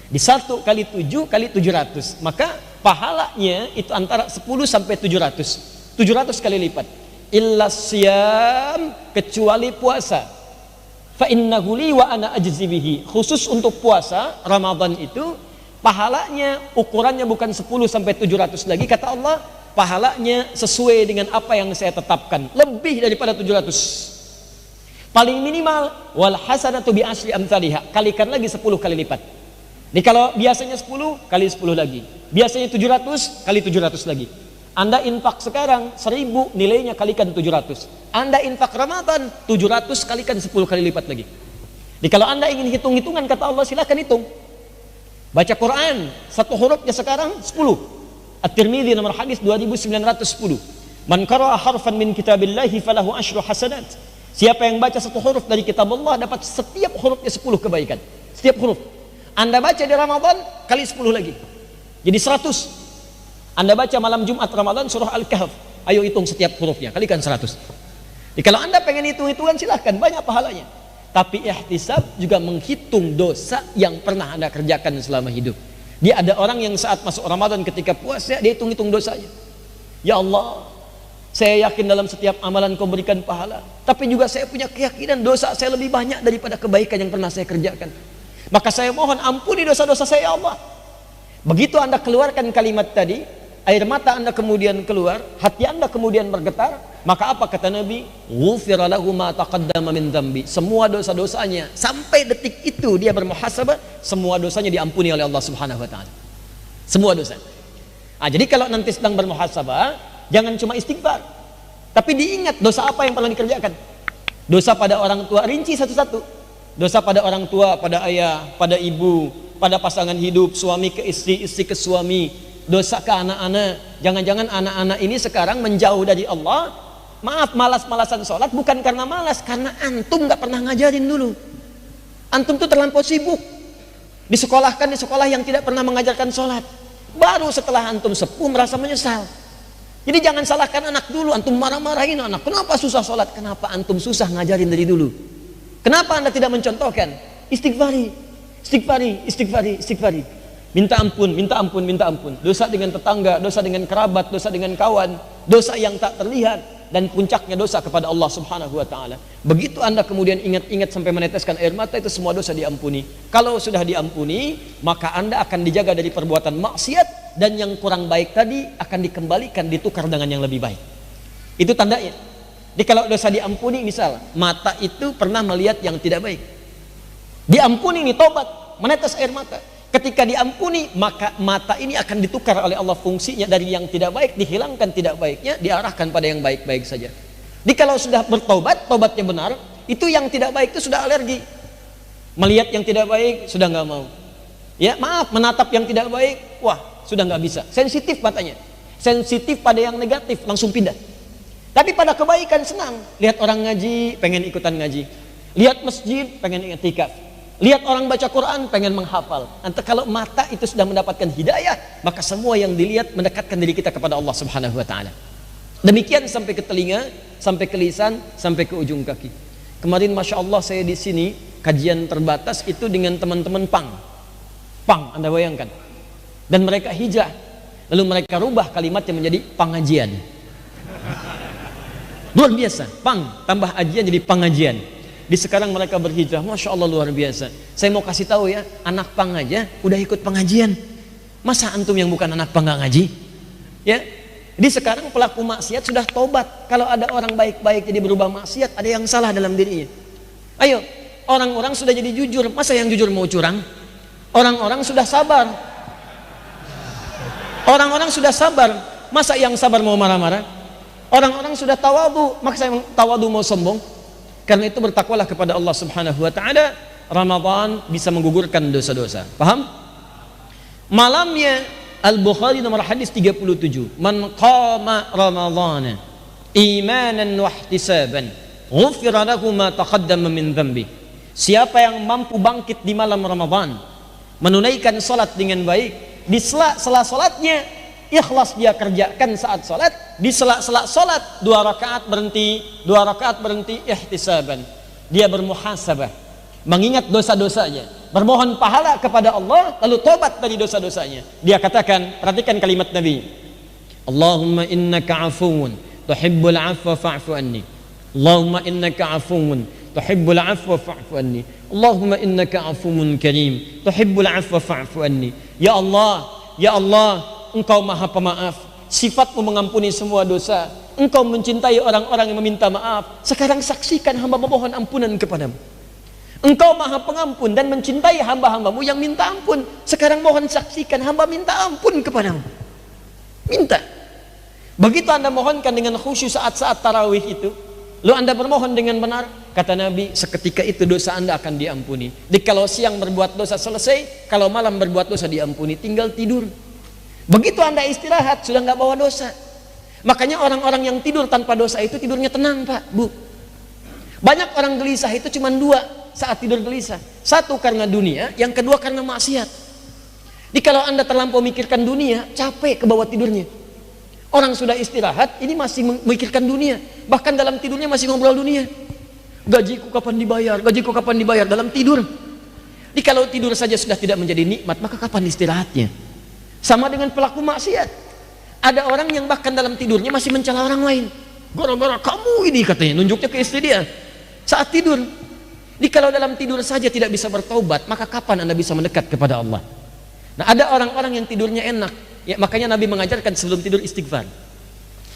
Di 1 kali 7 kali 700, maka pahalanya itu antara 10 sampai 700 kali lipat. Illa siyam, kecuali puasa. Fa innahu li wa ana ajzi bihi, khusus untuk puasa Ramadan itu pahalanya ukurannya bukan 10 sampai 700 lagi, kata Allah, pahalanya sesuai dengan apa yang saya tetapkan, lebih daripada 700. Paling minimal wal hasanatu bi asri amsalihha, kalikan lagi 10 kali lipat. Jadi kalau biasanya 10 kali 10 lagi, biasanya 700 kali 700 lagi. Anda infak sekarang 1000, nilainya kalikan 700. Anda infak Ramadan 700 kalikan 10 kali lipat lagi. Jadi kalau Anda ingin hitung-hitungan, kata Allah, silakan hitung. Baca Quran, 1 hurufnya sekarang 10. At-Tirmidzi nomor hadis 2910. Man qara'a harfan min kitabillahi falahu asyru hasanat. Siapa yang baca 1 huruf dari kitab Allah dapat setiap hurufnya 10 kebaikan. Setiap huruf. Anda baca di Ramadan kali 10 lagi. Jadi 100. Anda baca malam Jumat Ramadan surah Al-Kahf. Ayo hitung setiap hurufnya, kalikan 100. Jadi kalau Anda pengen hitung-hitungan silahkan, banyak pahalanya. Tapi ihtisab juga menghitung dosa yang pernah Anda kerjakan selama hidup. Dia ada orang yang saat masuk Ramadan ketika puasa dia hitung-hitung dosanya. Ya Allah, saya yakin dalam setiap amalan Kau berikan pahala, tapi juga saya punya keyakinan dosa saya lebih banyak daripada kebaikan yang pernah saya kerjakan. Maka saya mohon ampuni dosa-dosa saya, ya Allah. Begitu Anda keluarkan kalimat tadi, air mata Anda kemudian keluar, hati Anda kemudian bergetar, maka apa kata Nabi? Ghufira lahu ma taqaddama min dzambi. Semua dosa-dosanya sampai detik itu dia bermuhasabah, semua dosanya diampuni oleh Allah Subhanahu wa taala. Semua dosa. Jadi kalau nanti sedang bermuhasabah, jangan cuma istighfar, tapi diingat dosa apa yang pernah dikerjakan. Dosa pada orang tua, rinci satu-satu. Dosa pada orang tua, pada ayah, pada ibu, pada pasangan hidup, suami ke istri, istri ke suami, dosa ke anak-anak. Jangan-jangan anak-anak ini sekarang menjauh dari Allah. Maaf, malas-malasan sholat bukan karena malas, karena antum gak pernah ngajarin dulu. Antum tuh terlampau sibuk, disekolahkan di sekolah yang tidak pernah mengajarkan sholat. Baru setelah antum sepuh merasa menyesal. Jadi jangan salahkan anak dulu, antum marah-marahin anak, kenapa susah sholat? Kenapa antum susah ngajarin dari dulu? Kenapa Anda tidak mencontohkan? Istighfari, istighfari, istighfari, istighfari. Minta ampun, minta ampun, minta ampun. Dosa dengan tetangga, dosa dengan kerabat, dosa dengan kawan, dosa yang tak terlihat, dan puncaknya dosa kepada Allah Subhanahu wa taala. Begitu Anda kemudian ingat-ingat sampai meneteskan air mata, itu semua dosa diampuni. Kalau sudah diampuni, maka Anda akan dijaga dari perbuatan maksiat, dan yang kurang baik tadi akan dikembalikan, ditukar dengan yang lebih baik. Itu tandanya. Jadi kalau dosa diampuni, misal mata itu pernah melihat yang tidak baik, diampuni nih, tobat, menetes air mata. Ketika diampuni, maka mata ini akan ditukar oleh Allah fungsinya, dari yang tidak baik dihilangkan tidak baiknya, diarahkan pada yang baik-baik saja. Jadi kalau sudah bertobat, tobatnya benar, itu yang tidak baik itu sudah alergi. Melihat yang tidak baik sudah nggak mau. Ya maaf, menatap yang tidak baik, wah sudah nggak bisa. Sensitif matanya, sensitif pada yang negatif, langsung pindah. Tapi pada kebaikan senang. Lihat orang ngaji, pengen ikutan ngaji. Lihat masjid, pengen i'tikaf. Lihat orang baca Quran, pengen menghafal. Nanti kalau mata itu sudah mendapatkan hidayah, maka semua yang dilihat mendekatkan diri kita kepada Allah Subhanahu wa taala. Demikian sampai ke telinga, sampai ke lisan, sampai ke ujung kaki. Kemarin Masya Allah saya di sini kajian terbatas itu dengan teman-teman Pang, Anda bayangkan. Dan mereka hijrah, lalu mereka rubah kalimatnya menjadi pengajian. Luar biasa, tambah ajian jadi pengajian. Di sekarang mereka berhijrah, Masya Allah luar biasa. Saya mau kasih tahu ya, anak pang aja udah ikut pengajian. Masa antum yang bukan anak pang nggak ngaji? Ya, di sekarang pelaku maksiat sudah tobat. Kalau ada orang baik-baik jadi berubah maksiat, ada yang salah dalam dirinya. Ayo, orang-orang sudah jadi jujur, masa yang jujur mau curang? Orang-orang sudah sabar. Orang-orang sudah sabar, masa yang sabar mau marah-marah? Orang-orang sudah tawadu, maka saya tawadu mau sombong. Karena itu bertakwalah kepada Allah Subhanahu wa taala. Ramadan bisa menggugurkan dosa-dosa. Paham? Malamnya Al-Bukhari nomor hadis 37. Man qama Ramadhana imanan wa ihtisaban, ghufira lahu ma taqaddama min dhanbi. Siapa yang mampu bangkit di malam Ramadan, menunaikan salat dengan baik, di sela-sela salatnya ikhlas dia kerjakan saat salat, di sela-sela salat 2 rakaat berhenti ihtisaban. Dia bermuhasabah, mengingat dosa-dosanya, bermohon pahala kepada Allah, lalu tobat dari dosa-dosanya. Dia katakan, perhatikan kalimat Nabi, Allahumma innaka afuwun tuhibbul afwa fa'fu anni. Allahumma innaka afuwun tuhibbul afwa fa'fu anni. Allahumma innaka afuwun karim tuhibbul afwa fa'fu anni. Ya Allah, Engkau Maha Pemaaf, sifatmu mengampuni semua dosa, Engkau mencintai orang-orang yang meminta maaf. Sekarang saksikan hamba memohon ampunan kepadamu. Engkau Maha Pengampun dan mencintai hamba-hambamu yang minta ampun. Sekarang mohon saksikan hamba minta ampun kepadamu. Minta. Begitu Anda mohonkan dengan khusyuk saat-saat tarawih itu, lalu Anda bermohon dengan benar, kata Nabi, seketika itu dosa Anda akan diampuni. Jadi kalau siang berbuat dosa selesai, kalau malam berbuat dosa diampuni, tinggal tidur. Begitu Anda istirahat, sudah nggak bawa dosa. Makanya orang-orang yang tidur tanpa dosa itu tidurnya tenang, Pak, Bu. Banyak orang gelisah itu cuma 2 saat tidur gelisah. 1 karena dunia, yang kedua karena maksiat. Jadi kalau Anda terlampau mikirkan dunia, capek ke bawah tidurnya. Orang sudah istirahat, ini masih memikirkan dunia. Bahkan dalam tidurnya masih ngobrol dunia. Gajiku kapan dibayar, dalam tidur. Jadi kalau tidur saja sudah tidak menjadi nikmat, maka kapan istirahatnya? Sama dengan pelaku maksiat. Ada orang yang bahkan dalam tidurnya masih mencela orang lain. Gara-gara kamu ini katanya, nunjuknya ke istri dia saat tidur. Jadi kalau dalam tidur saja tidak bisa bertaubat, maka kapan Anda bisa mendekat kepada Allah? Nah, ada orang-orang yang tidurnya enak. Ya, makanya Nabi mengajarkan sebelum tidur istighfar.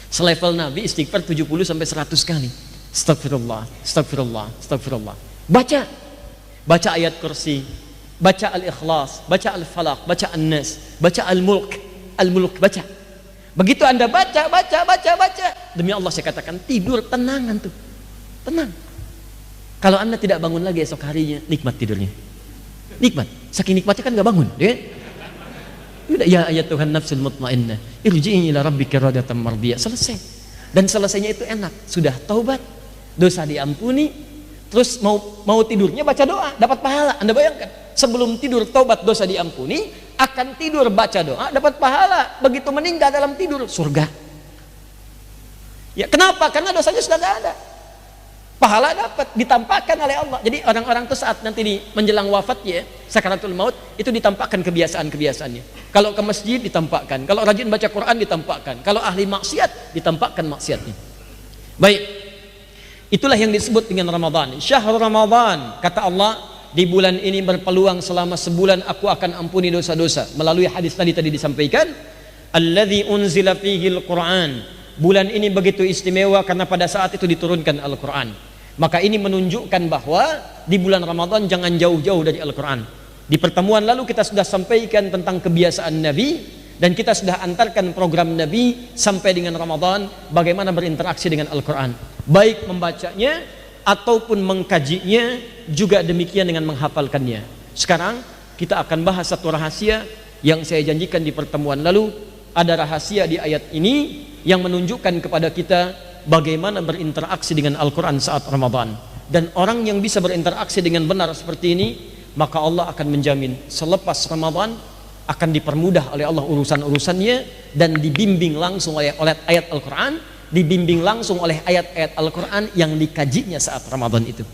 Selevel Nabi istighfar 70 sampai 100 kali. Astagfirullah, astagfirullah, astagfirullah. Baca ayat kursi, baca al-ikhlas, baca al-falaq, baca an-nas, baca al-mulk, baca. Begitu Anda baca, demi Allah saya katakan, tidur tenang antum. Tenang. Kalau Anda tidak bangun lagi esok harinya, nikmat tidurnya. Nikmat. Saking nikmatnya kan nggak bangun, ya? Udah, ya ayat Tuhan nafsul mutmainnah, irji'i ila rabbika radatan mardiyah. Selesai. Dan selesainya itu enak. Sudah taubat, dosa diampuni, terus mau tidurnya baca doa, dapat pahala. Anda bayangkan, sebelum tidur taubat dosa diampuni, akan tidur baca doa, dapat pahala. Begitu meninggal dalam tidur, surga. Ya, kenapa? Karena dosanya sudah tidak ada. Pahala dapat, ditampakkan oleh Allah. Jadi orang-orang itu saat nanti di menjelang wafatnya, sakaratul maut, itu ditampakkan kebiasaan-kebiasaannya. Kalau ke masjid ditampakkan, kalau rajin baca Quran ditampakkan, kalau ahli maksiat ditampakkan maksiatnya. Baik, itulah yang disebut dengan Ramadan. Syahrul Ramadan, kata Allah, di bulan ini berpeluang selama sebulan aku akan ampuni dosa-dosa. Melalui hadis tadi disampaikan, alladzi unzila fihil Quran. Bulan ini begitu istimewa karena pada saat itu diturunkan Al-Quran. Maka ini menunjukkan bahwa di bulan Ramadan jangan jauh-jauh dari Al-Quran. Di pertemuan lalu kita sudah sampaikan tentang kebiasaan Nabi, dan kita sudah antarkan program Nabi sampai dengan Ramadan, bagaimana berinteraksi dengan Al-Quran, baik membacanya ataupun mengkajinya, juga demikian dengan menghafalkannya. Sekarang kita akan bahas satu rahasia yang saya janjikan di pertemuan lalu. Ada rahasia di ayat ini yang menunjukkan kepada kita bagaimana berinteraksi dengan Al-Quran saat Ramadan. Dan orang yang bisa berinteraksi dengan benar seperti ini, maka Allah akan menjamin selepas Ramadan akan dipermudah oleh Allah urusan-urusannya, dan dibimbing langsung oleh ayat Al-Quran, dibimbing langsung oleh ayat-ayat Al-Quran yang dikajinya saat Ramadan itu.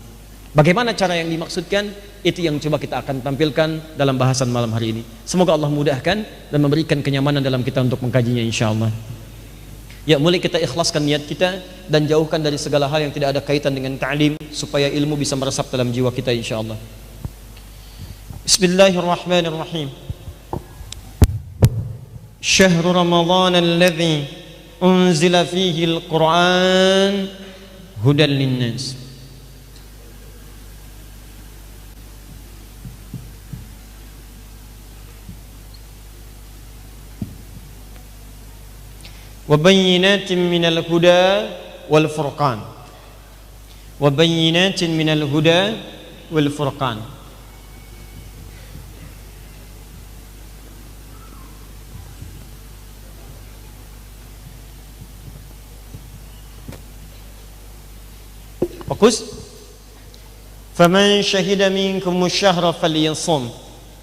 Bagaimana cara yang dimaksudkan? Itu yang coba kita akan tampilkan dalam bahasan malam hari ini. Semoga Allah mudahkan dan memberikan kenyamanan dalam kita untuk mengkajinya, insyaAllah. Ya, mulai kita ikhlaskan niat kita dan jauhkan dari segala hal yang tidak ada kaitan dengan ta'lim, supaya ilmu bisa meresap dalam jiwa kita, insyaAllah. Bismillahirrahmanirrahim. Syahrul Ramadan alladhi unzila fihi al-Quran hudan linnas. وبينات من الهدى والفرقان وبينات من الهدى والفرقان. Fokus. Faman syahida minkum syahra falyasum.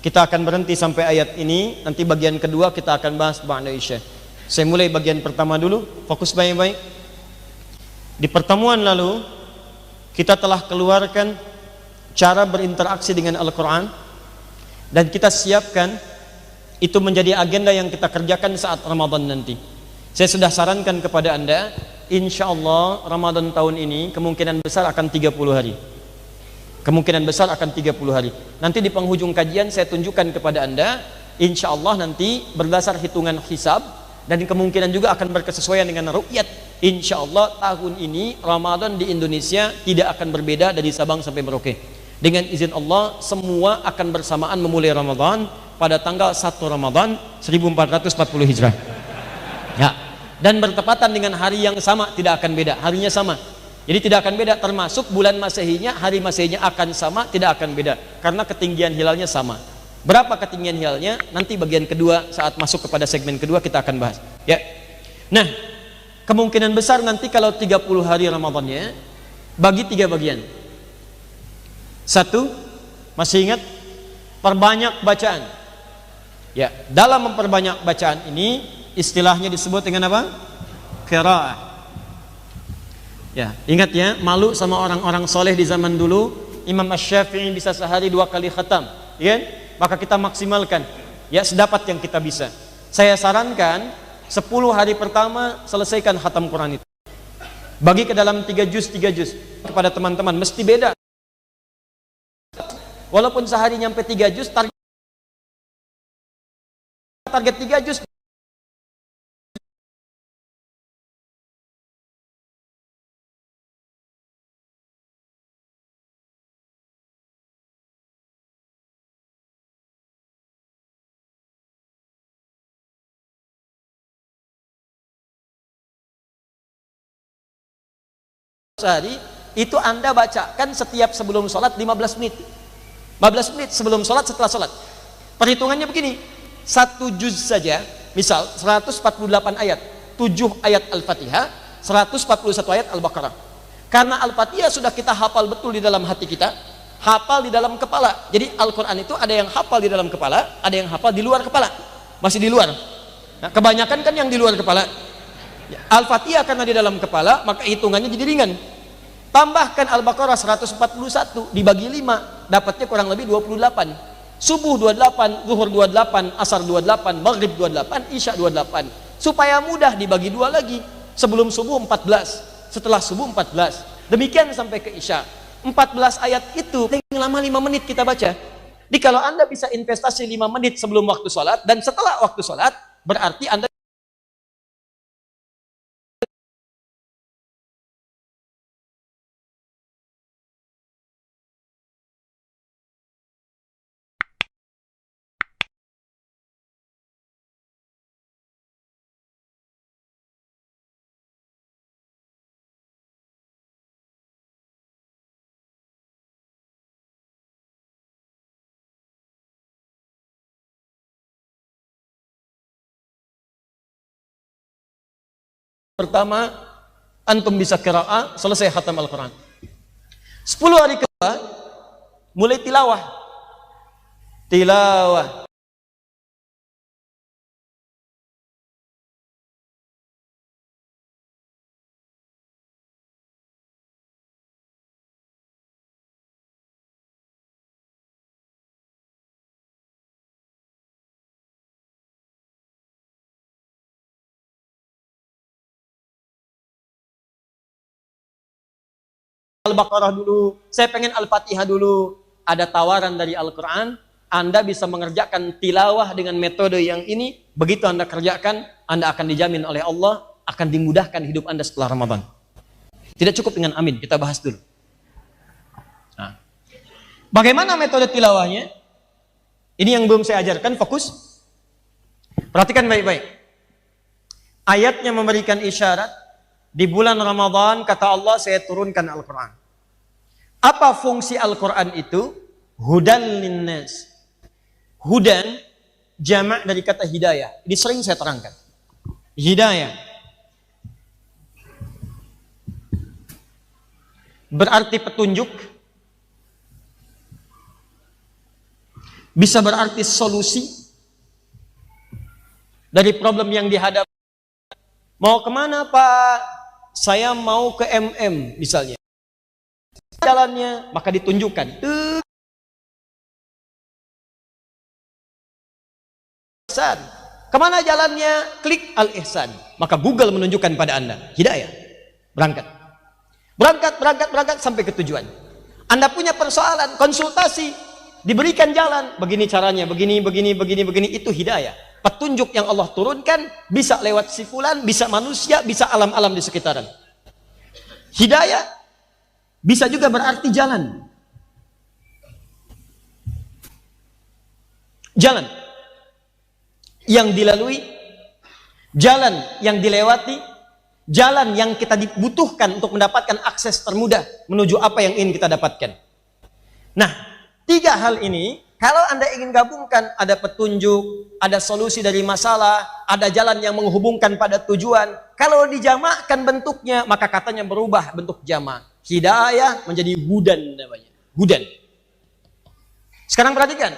Kita akan berhenti sampai ayat ini. Nanti bagian kedua kita akan bahas ba'da isya. Saya mulai bagian pertama dulu, fokus baik-baik. Di pertemuan lalu, kita telah keluarkan cara berinteraksi dengan Al-Quran, dan kita siapkan itu menjadi agenda yang kita kerjakan saat Ramadan nanti. Saya sudah sarankan kepada Anda, insya Allah Ramadan tahun ini kemungkinan besar akan 30 hari. Kemungkinan besar akan 30 hari. Nanti di penghujung kajian saya tunjukkan kepada Anda, insya Allah nanti berdasar hitungan hisab, dan kemungkinan juga akan berkesesuaian dengan ru'yat. Insya Allah tahun ini Ramadan di Indonesia tidak akan berbeda dari Sabang sampai Merauke. Dengan izin Allah semua akan bersamaan memulai Ramadan pada tanggal 1 Ramadan 1440 Hijrah. Ya. Dan bertepatan dengan hari yang sama, tidak akan beda, harinya sama. Jadi tidak akan beda, termasuk bulan Masehinya, hari Masehinya akan sama, tidak akan beda karena ketinggian hilalnya sama. Berapa ketinggian hilalnya? Nanti bagian kedua saat masuk kepada segmen kedua kita akan bahas. Ya. Nah, kemungkinan besar nanti kalau 30 hari Ramadannya bagi 3 bagian. 1, masih ingat? Perbanyak bacaan. Ya, dalam memperbanyak bacaan ini istilahnya disebut dengan apa? Qiraah. Ya, ingat ya, malu sama orang-orang soleh di zaman dulu. Imam Asy-Syafi'i bisa sehari 2 kali khatam, ya? Maka kita maksimalkan ya sedapat yang kita bisa. Saya sarankan 10 hari pertama selesaikan khatam Quran itu. Bagi ke dalam 3 juz kepada teman-teman, mesti beda. Walaupun sehari nyampe 3 juz, target 3 juz. Sehari itu Anda bacakan setiap sebelum sholat 15 menit 15 menit sebelum sholat, setelah sholat. Perhitungannya begini, 1 juz saja, misal 148 ayat, 7 ayat Al-Fatihah, 141 ayat Al-Baqarah. Karena Al-Fatihah sudah kita hafal betul di dalam hati kita, hafal di dalam kepala. Jadi Al-Quran itu ada yang hafal di dalam kepala, ada yang hafal di luar kepala, masih di luar. Nah, kebanyakan kan yang di luar kepala. Al-Fatihah karena di dalam kepala, maka hitungannya jadi ringan. Tambahkan Al-Baqarah 141 dibagi 5, dapatnya kurang lebih 28. Subuh 28, zuhur 28, asar 28, maghrib 28, isya 28. Supaya mudah dibagi 2 lagi. Sebelum subuh 14, setelah subuh 14. Demikian sampai ke isya. 14 ayat itu paling lama 5 menit kita baca. Jadi kalau Anda bisa investasi 5 menit sebelum waktu sholat dan setelah waktu sholat, berarti Anda pertama antum bisa qiraah, selesai khatam Al-Quran. 10 hari kedua mulai tilawah. Al-Baqarah dulu, saya pengen Al-Fatihah dulu. Ada tawaran dari Al-Quran, Anda bisa mengerjakan tilawah dengan metode yang ini. Begitu Anda kerjakan, Anda akan dijamin oleh Allah, akan dimudahkan hidup Anda setelah Ramadan. Tidak cukup dengan amin, kita bahas dulu. Nah, bagaimana metode tilawahnya? Ini yang belum saya ajarkan, fokus. Perhatikan baik-baik. Ayatnya memberikan isyarat. Di bulan Ramadan, kata Allah, saya turunkan Al-Quran. Apa fungsi Al-Quran itu? Hudan linnas. Hudan, jamak dari kata hidayah. Ini sering saya terangkan. Hidayah berarti petunjuk, bisa berarti solusi dari problem yang dihadapi. Mau kemana Pak? Saya mau ke MM misalnya. Jalannya, maka ditunjukkan. Ihsan. Kemana jalannya? Klik Al-Ihsan. Maka Google menunjukkan pada Anda. Hidayah. Berangkat. Berangkat sampai ke tujuan. Anda punya persoalan, konsultasi, diberikan jalan. Begini caranya, begini, itu hidayah. Petunjuk yang Allah turunkan bisa lewat si fulan, bisa manusia, bisa alam-alam di sekitaran. Hidayah bisa juga berarti jalan. Jalan yang dilalui, jalan yang dilewati, jalan yang kita dibutuhkan untuk mendapatkan akses termudah menuju apa yang ingin kita dapatkan. Nah, 3 hal ini kalau Anda ingin gabungkan, ada petunjuk, ada solusi dari masalah, ada jalan yang menghubungkan pada tujuan. Kalau dijamakkan bentuknya, maka katanya berubah bentuk jamak. Hidayah menjadi hudan namanya. Hudan. Sekarang perhatikan.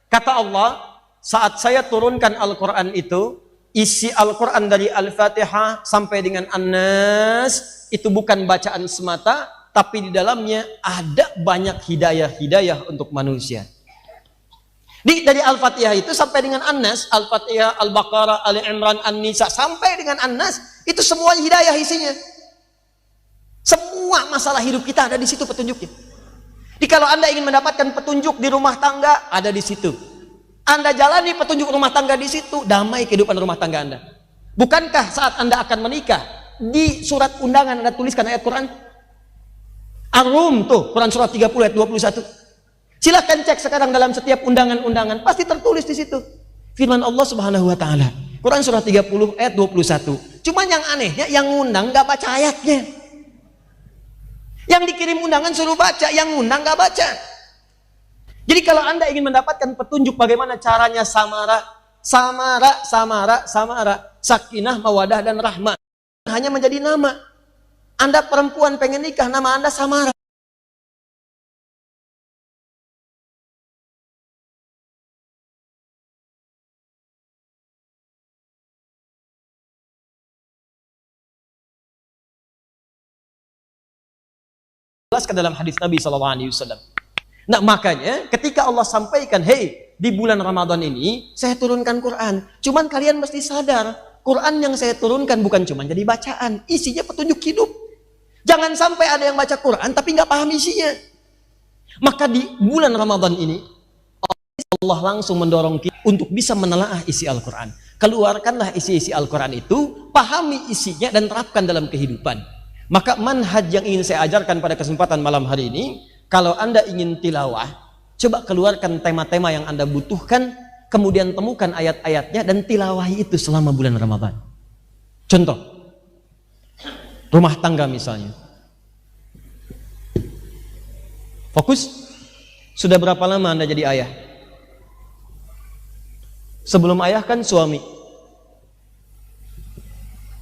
Kata Allah, saat saya turunkan Al-Quran itu, isi Al-Quran dari Al-Fatihah sampai dengan An-Nas, itu bukan bacaan semata, tapi di dalamnya ada banyak hidayah-hidayah untuk manusia. Dari Al-Fatihah itu sampai dengan An-Nas, Al-Fatihah, Al-Baqarah, Ali Imran, An-Nisa, sampai dengan An-Nas, itu semua hidayah isinya. Semua masalah hidup kita ada di situ petunjuknya. Jadi kalau Anda ingin mendapatkan petunjuk di rumah tangga, ada di situ. Anda jalani petunjuk rumah tangga di situ, damai kehidupan rumah tangga Anda. Bukankah saat Anda akan menikah, di surat undangan Anda tuliskan ayat Quran? Ar-Rum tuh, Quran surat 30 ayat 21. Silahkan cek sekarang dalam setiap undangan-undangan, pasti tertulis di situ. Firman Allah Subhanahu wa taala. Quran surah 30 ayat 21. Cuman yang anehnya yang ngundang nggak baca ayatnya. Yang dikirim undangan suruh baca, yang ngundang nggak baca. Jadi kalau Anda ingin mendapatkan petunjuk bagaimana caranya samara, sakinah, mawadah dan rahmah, hanya menjadi nama. Anda perempuan pengen nikah, nama Anda Samara. Jelaskan dalam hadis Nabi SAW. Nah makanya ketika Allah sampaikan, hey di bulan Ramadan ini saya turunkan Quran. Cuman kalian mesti sadar, Quran yang saya turunkan bukan cuma jadi bacaan, isinya petunjuk hidup. Jangan sampai ada yang baca Quran tapi nggak paham isinya. Maka di bulan Ramadan ini Allah langsung mendorong kita untuk bisa menelaah isi Al-Quran. Keluarkanlah isi-isi Al-Quran itu, pahami isinya dan terapkan dalam kehidupan. Maka manhaj yang ingin saya ajarkan pada kesempatan malam hari ini, kalau Anda ingin tilawah, coba keluarkan tema-tema yang Anda butuhkan, kemudian temukan ayat-ayatnya dan tilawahi itu selama bulan Ramadan. Contoh, rumah tangga misalnya. Fokus, sudah berapa lama Anda jadi ayah? Sebelum ayah kan suami.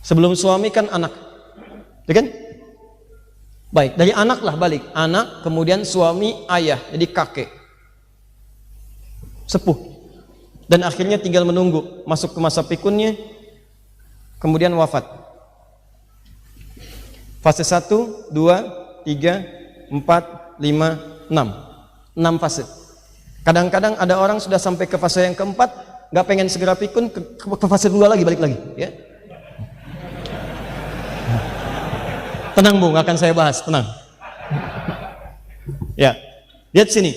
Sebelum suami kan anak. Ya kan? Baik, dari anak lah balik. Anak, kemudian suami, ayah, jadi kakek. Sepuh. Dan akhirnya tinggal menunggu masuk ke masa pikunnya, kemudian wafat. Fase 1, 2, 3, 4, 5, 6. 6 fase. Kadang-kadang ada orang sudah sampai ke fase yang keempat, nggak pengen segera pikun, ke fase 2 lagi, balik lagi. Ya. Tenang Bung, akan saya bahas, tenang. Ya, lihat sini.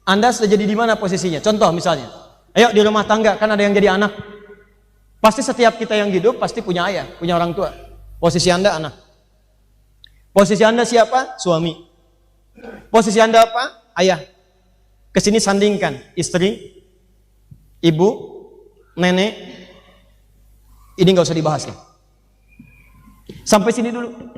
Anda sudah jadi di mana posisinya? Contoh misalnya, ayo di rumah tangga kan ada yang jadi anak. Pasti setiap kita yang hidup pasti punya ayah, punya orang tua. Posisi Anda anak. Posisi Anda siapa? Suami. Posisi Anda apa? Ayah. Kesini sandingkan istri, ibu, nenek. Ini nggak usah dibahas ya. Sampai sini dulu.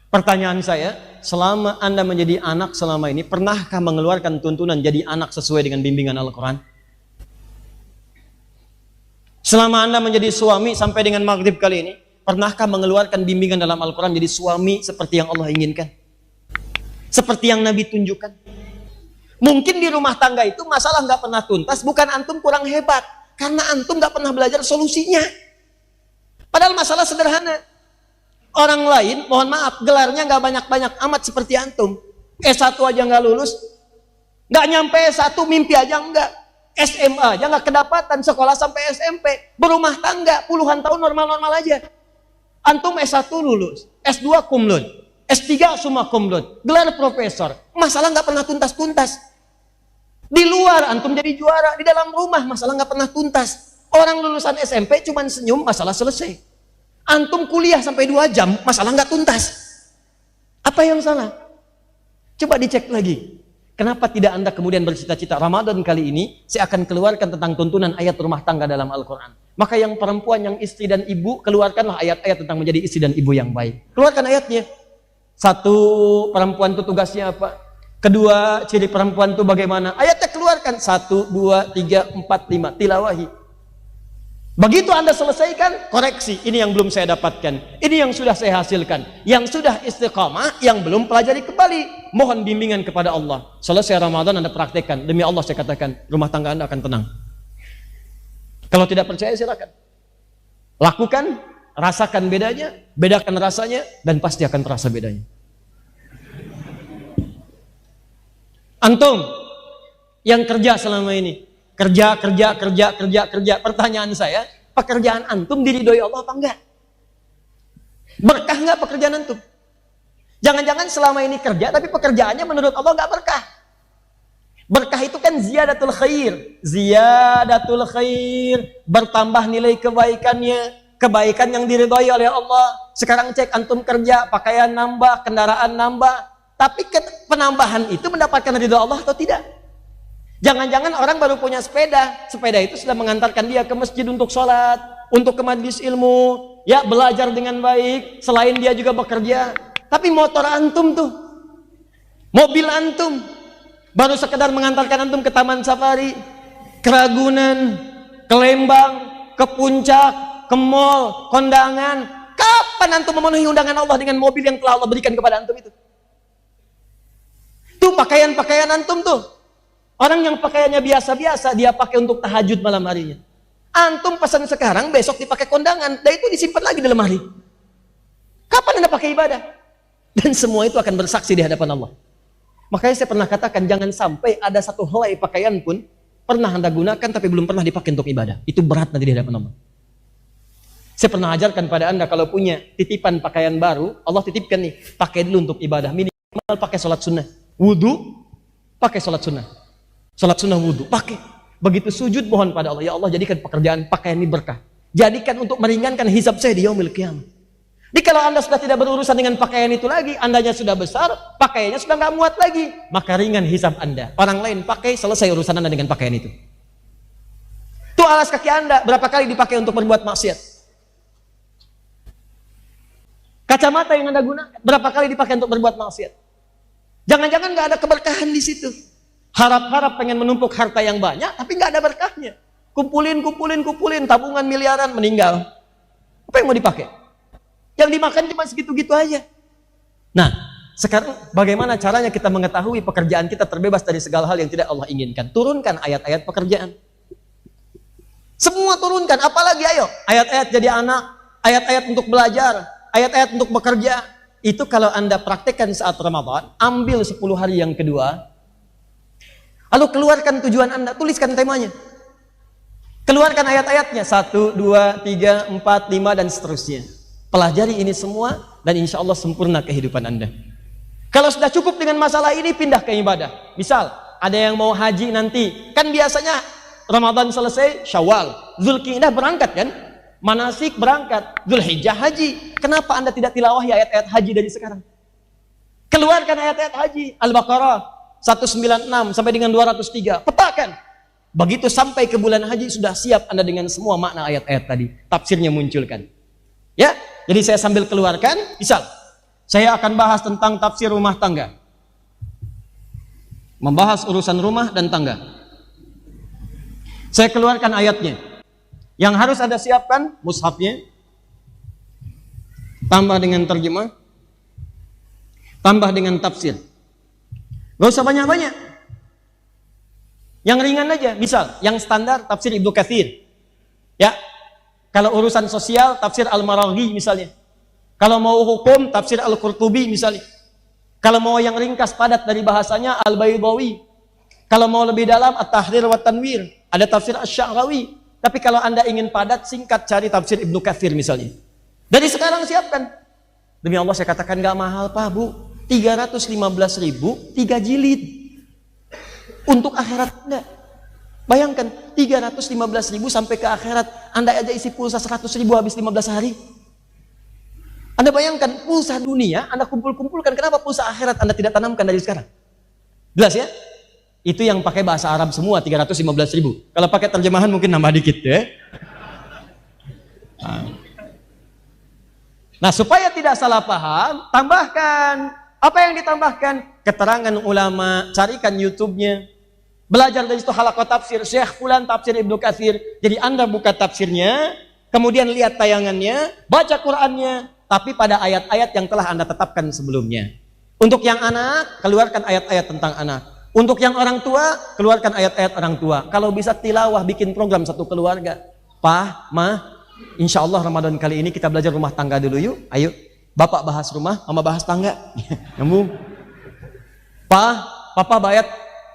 Pertanyaan saya, selama Anda menjadi anak selama ini, pernahkah mengeluarkan tuntunan jadi anak sesuai dengan bimbingan Al-Quran? Selama Anda menjadi suami sampai dengan maghrib kali ini, pernahkah mengeluarkan bimbingan dalam Al-Quran jadi suami seperti yang Allah inginkan? Seperti yang Nabi tunjukkan? Mungkin di rumah tangga itu masalah nggak pernah tuntas, bukan antum kurang hebat, karena antum nggak pernah belajar solusinya. Padahal masalah sederhana. Orang lain, mohon maaf, gelarnya nggak banyak-banyak amat seperti antum. S1 aja nggak lulus, nggak nyampe S1, mimpi aja nggak. SMA aja nggak kedapatan, sekolah sampai SMP, berumah tangga puluhan tahun normal-normal aja. Antum S1 lulus, S2 cum laude, S3 summa cum laude, gelar profesor, masalah nggak pernah tuntas-tuntas. Di luar antum jadi juara, di dalam rumah masalah nggak pernah tuntas. Orang lulusan SMP cuman senyum, masalah selesai. Antum kuliah sampai 2 jam, masalah nggak tuntas. Apa yang salah? Coba dicek lagi. Kenapa tidak Anda kemudian bercita-cita Ramadan kali ini saya akan keluarkan tentang tuntunan ayat rumah tangga dalam Al-Quran. Maka yang perempuan, yang istri dan ibu, keluarkanlah ayat-ayat tentang menjadi istri dan ibu yang baik. Keluarkan ayatnya. 1, perempuan itu tugasnya apa? 2, ciri perempuan itu bagaimana? Ayatnya keluarkan. 1, 2, 3, 4, 5. Tilawahi. Begitu Anda selesaikan, koreksi. Ini yang belum saya dapatkan. Ini yang sudah saya hasilkan. Yang sudah istiqamah, yang belum pelajari kembali. Mohon bimbingan kepada Allah. Selesai Ramadan Anda praktekkan. Demi Allah saya katakan, rumah tangga Anda akan tenang. Kalau tidak percaya silakan. Lakukan, rasakan bedanya, bedakan rasanya, dan pasti akan terasa bedanya. Antum yang kerja selama ini, kerja. Pertanyaan saya, pekerjaan antum diridhoi Allah apa enggak? Berkah enggak pekerjaan antum? Jangan-jangan selama ini kerja, tapi pekerjaannya menurut Allah enggak berkah. Berkah itu kan ziyadatul khair. Ziyadatul khair. Bertambah nilai kebaikannya. Kebaikan yang diridhoi oleh Allah. Sekarang cek antum kerja, pakaian nambah, kendaraan nambah. Tapi penambahan itu mendapatkan ridho Allah atau tidak? Jangan-jangan orang baru punya sepeda. Sepeda itu sudah mengantarkan dia ke masjid untuk sholat, untuk ke majlis ilmu, ya belajar dengan baik. Selain dia juga bekerja. Tapi motor antum tuh, mobil antum, baru sekedar mengantarkan antum ke Taman Safari, ke Ragunan, ke Lembang, ke Puncak, ke mall, kondangan. Kapan antum memenuhi undangan Allah dengan mobil yang telah Allah berikan kepada antum itu? Tuh pakaian-pakaian antum tuh. Orang yang pakaiannya biasa-biasa, dia pakai untuk tahajud malam harinya. Antum pesan sekarang, besok dipakai kondangan, dan itu disimpan lagi dalam hari. Kapan Anda pakai ibadah? Dan semua itu akan bersaksi di hadapan Allah. Makanya saya pernah katakan, jangan sampai ada satu helai pakaian pun pernah Anda gunakan tapi belum pernah dipakai untuk ibadah. Itu berat nanti di hadapan Allah. Saya pernah ajarkan pada Anda, kalau punya titipan pakaian baru, Allah titipkan nih, pakai dulu untuk ibadah. Minimal pakai sholat sunnah. Wudu, pakai sholat sunnah. Sholat sunnah wudu, pakai. Begitu sujud, mohon pada Allah, ya Allah jadikan pekerjaan pakaian ini berkah. Jadikan untuk meringankan hisab saya di yaumil qiyamah. Jadi kalau Anda sudah tidak berurusan dengan pakaian itu lagi, Andanya sudah besar, pakaiannya sudah nggak muat lagi, maka ringan hisab Anda. Orang lain pakai, selesai urusan Anda dengan pakaian itu. Itu alas kaki Anda, berapa kali dipakai untuk berbuat maksiat? Kacamata yang Anda gunakan, berapa kali dipakai untuk berbuat maksiat? Jangan-jangan nggak ada keberkahan di situ. Harap-harap pengen menumpuk harta yang banyak, tapi nggak ada berkahnya. Kumpulin, tabungan miliaran, meninggal. Apa yang mau dipakai? Yang dimakan cuma segitu-gitu aja. Nah, sekarang bagaimana caranya kita mengetahui pekerjaan kita terbebas dari segala hal yang tidak Allah inginkan? Turunkan ayat-ayat pekerjaan. Semua turunkan, apalagi ayo. Ayat-ayat jadi anak, ayat-ayat untuk belajar, ayat-ayat untuk bekerja. Itu kalau Anda praktekkan saat Ramadan, ambil 10 hari yang kedua, lalu keluarkan tujuan Anda, tuliskan temanya. Keluarkan ayat-ayatnya, 1, 2, 3, 4, 5, dan seterusnya. Pelajari ini semua, dan insya Allah sempurna kehidupan Anda. Kalau sudah cukup dengan masalah ini, pindah ke ibadah. Misal, ada yang mau haji nanti, kan biasanya Ramadan selesai, Syawal, Zulqa'dah berangkat kan? Manasik berangkat, Dzulhijjah haji. Kenapa Anda tidak tilawahi ayat-ayat haji dari sekarang? Keluarkan ayat-ayat haji. Al-Baqarah 196 sampai dengan 203. Petakan. Begitu sampai ke bulan haji, sudah siap Anda dengan semua makna ayat-ayat tadi. Tafsirnya munculkan. Ya, jadi saya sambil keluarkan, misal, saya akan bahas tentang tafsir rumah tangga. Membahas urusan rumah dan tangga. Saya keluarkan ayatnya. Yang harus Anda siapkan, mushafnya, tambah dengan terjemah, tambah dengan tafsir. Gak usah banyak-banyak. Yang ringan aja, misal, yang standar tafsir Ibnu Katsir. Ya, Kalau urusan sosial, tafsir Al-Maraghi misalnya. Kalau mau hukum, tafsir Al-Qurtubi misalnya. Kalau mau yang ringkas padat dari bahasanya, Al-Baydawi. Kalau mau lebih dalam, At-Tahrir wa Tanwir. Ada tafsir Asy-Sya'rawi. Tapi kalau Anda ingin padat, singkat, cari tafsir Ibnu Katsir misalnya. Dari sekarang siapkan. Demi Allah saya katakan gak mahal Pak Bu. 315.000, 3 jilid. Untuk akhirat Anda. Bayangkan, 315.000 sampai ke akhirat. Anda aja isi pulsa 100.000 habis 15 hari. Anda bayangkan, pulsa dunia Anda kumpul-kumpulkan. Kenapa pulsa akhirat Anda tidak tanamkan dari sekarang? Jelas ya? Itu yang pakai bahasa Arab semua, 315.000. Kalau pakai terjemahan mungkin nambah dikit ya. Nah, supaya tidak salah paham, tambahkan. Apa yang ditambahkan? Keterangan ulama, carikan YouTube-nya. Belajar dari situ halaqah tafsir, Syekh Fulan tafsir Ibnu Katsir. Jadi Anda buka tafsirnya, kemudian lihat tayangannya, baca Qur'annya, tapi pada ayat-ayat yang telah Anda tetapkan sebelumnya. Untuk yang anak, keluarkan ayat-ayat tentang anak. Untuk yang orang tua, keluarkan ayat-ayat orang tua. Kalau bisa tilawah, bikin program satu keluarga. Pak, Ma, insya Allah Ramadan kali ini kita belajar rumah tangga dulu yuk. Ayo, Bapak bahas rumah, Mama bahas tangga. Nyambung. Pak, Papa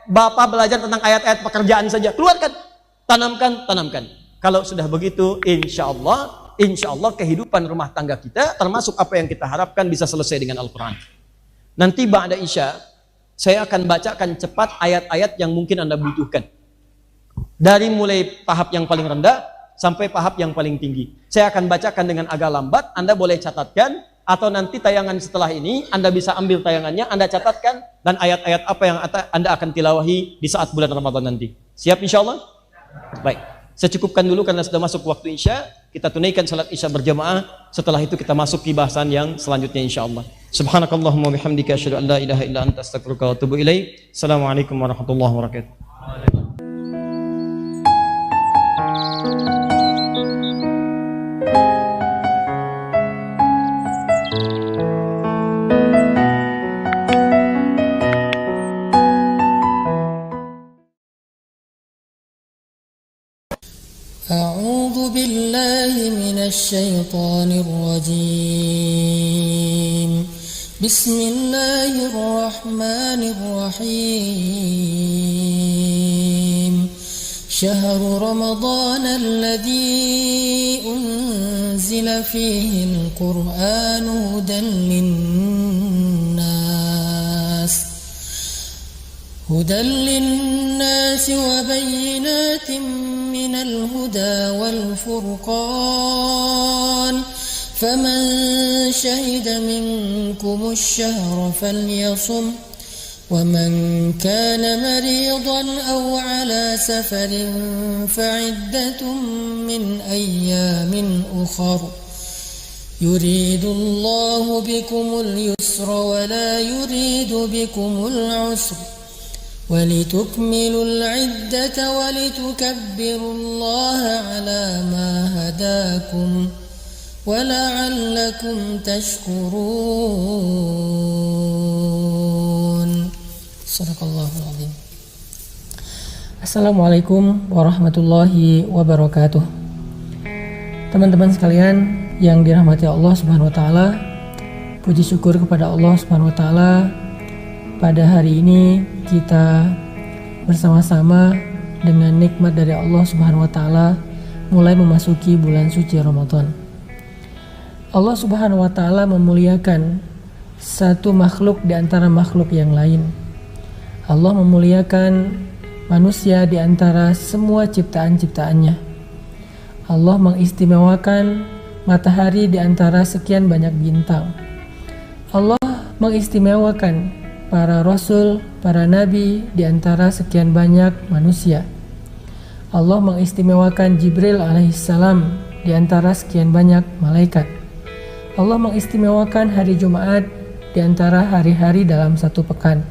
Bapak belajar tentang ayat-ayat pekerjaan saja. Keluarkan, tanamkan. Kalau sudah begitu, insya Allah kehidupan rumah tangga kita, termasuk apa yang kita harapkan, bisa selesai dengan Al-Quran. Nanti ba'da Isya, saya akan bacakan cepat ayat-ayat yang mungkin Anda butuhkan. Dari mulai tahap yang paling rendah, sampai tahap yang paling tinggi. Saya akan bacakan dengan agak lambat, Anda boleh catatkan, atau nanti tayangan setelah ini, Anda bisa ambil tayangannya, Anda catatkan, dan ayat-ayat apa yang Anda akan tilawahi di saat bulan Ramadan nanti. Siap insya Allah? Baik, saya cukupkan dulu karena sudah masuk waktu Isya. Kita tunaikan salat Isya berjamaah, setelah itu kita masuk ke bahasan yang selanjutnya insya Allah. Subhanakallahumma bihamdika asyhadu an la ilaha illa anta astaghfiruka wa atubu ilaik. Assalamualaikum warahmatullahi wabarakatuh. أعوذ بالله من الشيطان الرجيم بسم الله الرحمن الرحيم شهر رمضان الذي أنزل فيه القرآن هدى للناس وبينات من الهدى والفرقان فمن شهد منكم الشهر فليصم ومن كان مريضا أو على سفر فعدة من أيام أخر يريد الله بكم اليسر ولا يريد بكم العسر ولتكملوا العدة ولتكبروا الله على ما هداكم ولعلكم تشكرون صدق الله العظيم. Assalamualaikum warahmatullahi wabarakatuh. Teman-teman sekalian yang dirahmati Allah Subhanahu wa taala, puji syukur kepada Allah Subhanahu wa taala. Pada hari ini kita bersama-sama dengan nikmat dari Allah Subhanahu wa taala mulai memasuki bulan suci Ramadan. Allah Subhanahu wa taala memuliakan satu makhluk di antara makhluk yang lain. Allah memuliakan manusia di antara semua ciptaan-ciptaannya. Allah mengistimewakan matahari di antara sekian banyak bintang. Allah mengistimewakan para rasul, para nabi di antara sekian banyak manusia. Allah mengistimewakan Jibril alaihissalam di antara sekian banyak malaikat. Allah mengistimewakan hari Jumat di antara hari-hari dalam satu pekan.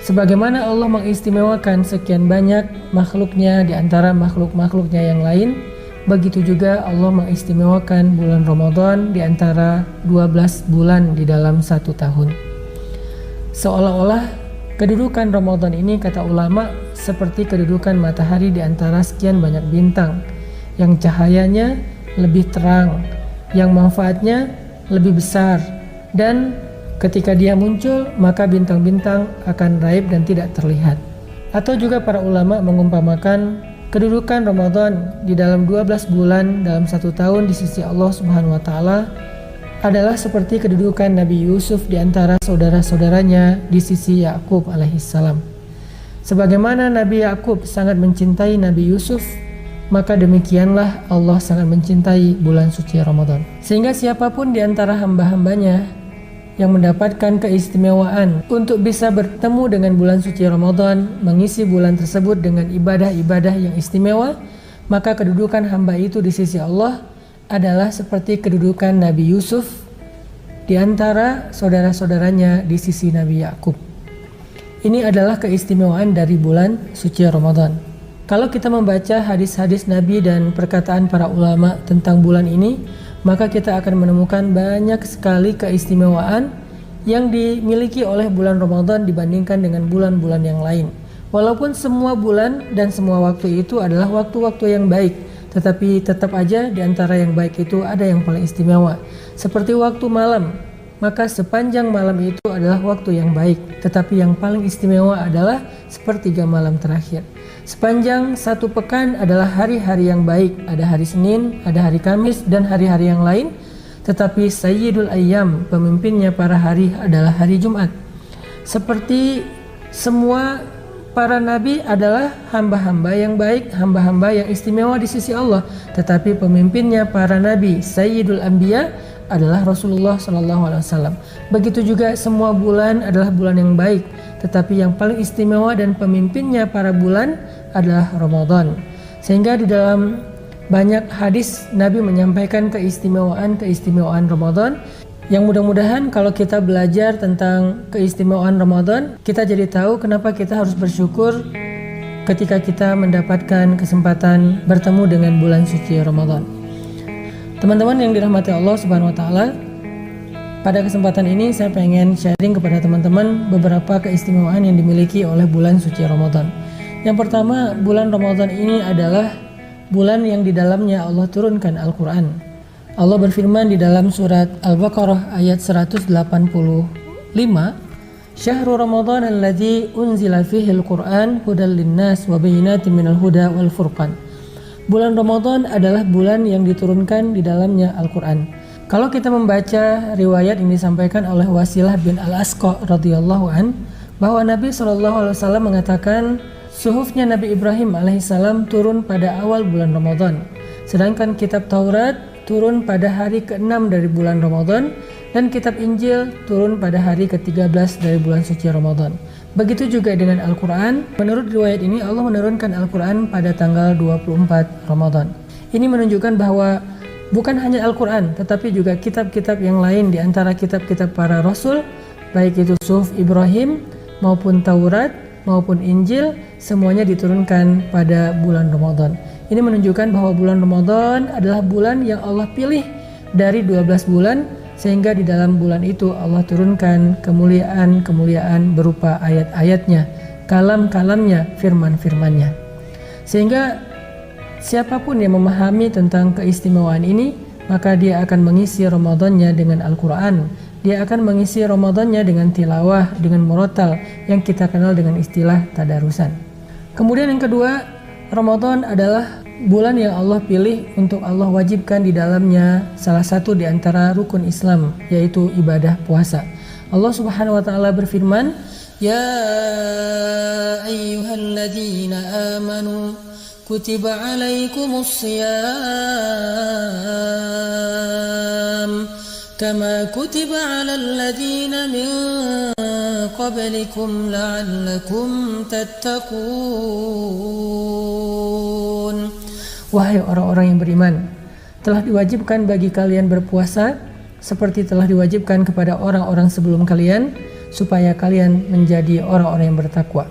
Sebagaimana Allah mengistimewakan sekian banyak makhluknya di antara makhluk-makhluknya yang lain, begitu juga Allah mengistimewakan bulan Ramadan di antara 12 bulan di dalam satu tahun. Seolah-olah kedudukan Ramadan ini, kata ulama, seperti kedudukan matahari di antara sekian banyak bintang yang cahayanya lebih terang, yang manfaatnya lebih besar, dan ketika dia muncul maka bintang-bintang akan raib dan tidak terlihat. Atau juga para ulama mengumpamakan kedudukan Ramadan di dalam 12 bulan dalam 1 tahun di sisi Allah Subhanahu wa taala adalah seperti kedudukan Nabi Yusuf di antara saudara-saudaranya di sisi Yakub alaihissalam. Sebagaimana Nabi Yakub sangat mencintai Nabi Yusuf, maka demikianlah Allah sangat mencintai bulan suci Ramadan. Sehingga siapapun di antara hamba-hambanya yang mendapatkan keistimewaan untuk bisa bertemu dengan bulan suci Ramadan, mengisi bulan tersebut dengan ibadah-ibadah yang istimewa, maka kedudukan hamba itu di sisi Allah adalah seperti kedudukan Nabi Yusuf di antara saudara-saudaranya di sisi Nabi Yakub. Ini adalah keistimewaan dari bulan suci Ramadan. Kalau kita membaca hadis-hadis Nabi dan perkataan para ulama tentang bulan ini, maka kita akan menemukan banyak sekali keistimewaan yang dimiliki oleh bulan Ramadan dibandingkan dengan bulan-bulan yang lain. Walaupun semua bulan dan semua waktu itu adalah waktu-waktu yang baik, tetapi tetap aja di antara yang baik itu ada yang paling istimewa. Seperti waktu malam, maka sepanjang malam itu adalah waktu yang baik, tetapi yang paling istimewa adalah sepertiga malam terakhir. Sepanjang 1 pekan adalah hari-hari yang baik, ada hari Senin, ada hari Kamis, dan hari-hari yang lain, tetapi Sayyidul Ayyam, pemimpinnya para hari adalah hari Jumat. Seperti semua para nabi adalah hamba-hamba yang baik, hamba-hamba yang istimewa di sisi Allah, tetapi pemimpinnya para nabi, Sayyidul Anbiya, adalah Rasulullah SAW. Begitu juga semua bulan adalah bulan yang baik, tetapi yang paling istimewa dan pemimpinnya para bulan adalah Ramadan. Sehingga di dalam banyak hadis Nabi menyampaikan keistimewaan Ramadan, yang mudah-mudahan kalau kita belajar tentang keistimewaan Ramadan, kita jadi tahu kenapa kita harus bersyukur ketika kita mendapatkan kesempatan bertemu dengan bulan suci Ramadan. Teman-teman yang dirahmati Allah Subhanahu wa taala, pada kesempatan ini saya pengen sharing kepada teman-teman beberapa keistimewaan yang dimiliki oleh bulan suci Ramadan. Yang pertama, bulan Ramadan ini adalah bulan yang di dalamnya Allah turunkan Al-Quran. Allah berfirman di dalam surat Al-Baqarah ayat 185, Syahrul Ramadan alladzi unzila fihi al-Qur'an hudal linnas wa bayyinatin minal huda wal furqan. Bulan Ramadan adalah bulan yang diturunkan di dalamnya Al-Quran. Kalau kita membaca riwayat yang disampaikan oleh Wasilah bin Al-Asqa radhiyallahu an, bahwa Nabi SAW mengatakan suhufnya Nabi Ibrahim alaihissalam turun pada awal bulan Ramadan, sedangkan kitab Taurat turun pada hari ke-6 dari bulan Ramadan, dan kitab Injil turun pada hari ke-13 dari bulan suci Ramadan. Begitu juga dengan Al-Quran. Menurut riwayat ini Allah menurunkan Al-Quran pada tanggal 24 Ramadan. Ini menunjukkan bahwa bukan hanya Al-Quran, tetapi juga kitab-kitab yang lain di antara kitab-kitab para Rasul, baik itu Suhuf Ibrahim maupun Taurat maupun Injil, semuanya diturunkan pada bulan Ramadan. Ini menunjukkan bahwa bulan Ramadan adalah bulan yang Allah pilih dari 12 bulan, sehingga di dalam bulan itu Allah turunkan kemuliaan-kemuliaan berupa ayat-ayatnya, kalam-kalamnya, firman-firmannya. Sehingga siapapun yang memahami tentang keistimewaan ini, maka dia akan mengisi Ramadannya dengan Al-Quran. Dia akan mengisi Ramadannya dengan tilawah, dengan murattal, yang kita kenal dengan istilah tadarusan. Kemudian yang kedua, Ramadan adalah bulan yang Allah pilih untuk Allah wajibkan di dalamnya salah satu di antara rukun Islam, yaitu ibadah puasa. Allah Subhanahu wa taala berfirman, "Ya ayyuhalladzina amanu kutiba alaikumus shiyam kama kutiba alal ladzina min qablikum la'allakum tattaqun." Wahai orang-orang yang beriman, telah diwajibkan bagi kalian berpuasa seperti telah diwajibkan kepada orang-orang sebelum kalian, supaya kalian menjadi orang-orang yang bertakwa.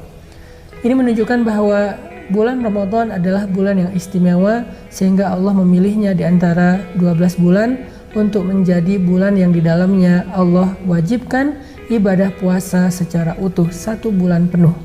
Ini menunjukkan bahwa bulan Ramadan adalah bulan yang istimewa, sehingga Allah memilihnya di antara 12 bulan untuk menjadi bulan yang di dalamnya Allah wajibkan ibadah puasa secara utuh 1 bulan penuh,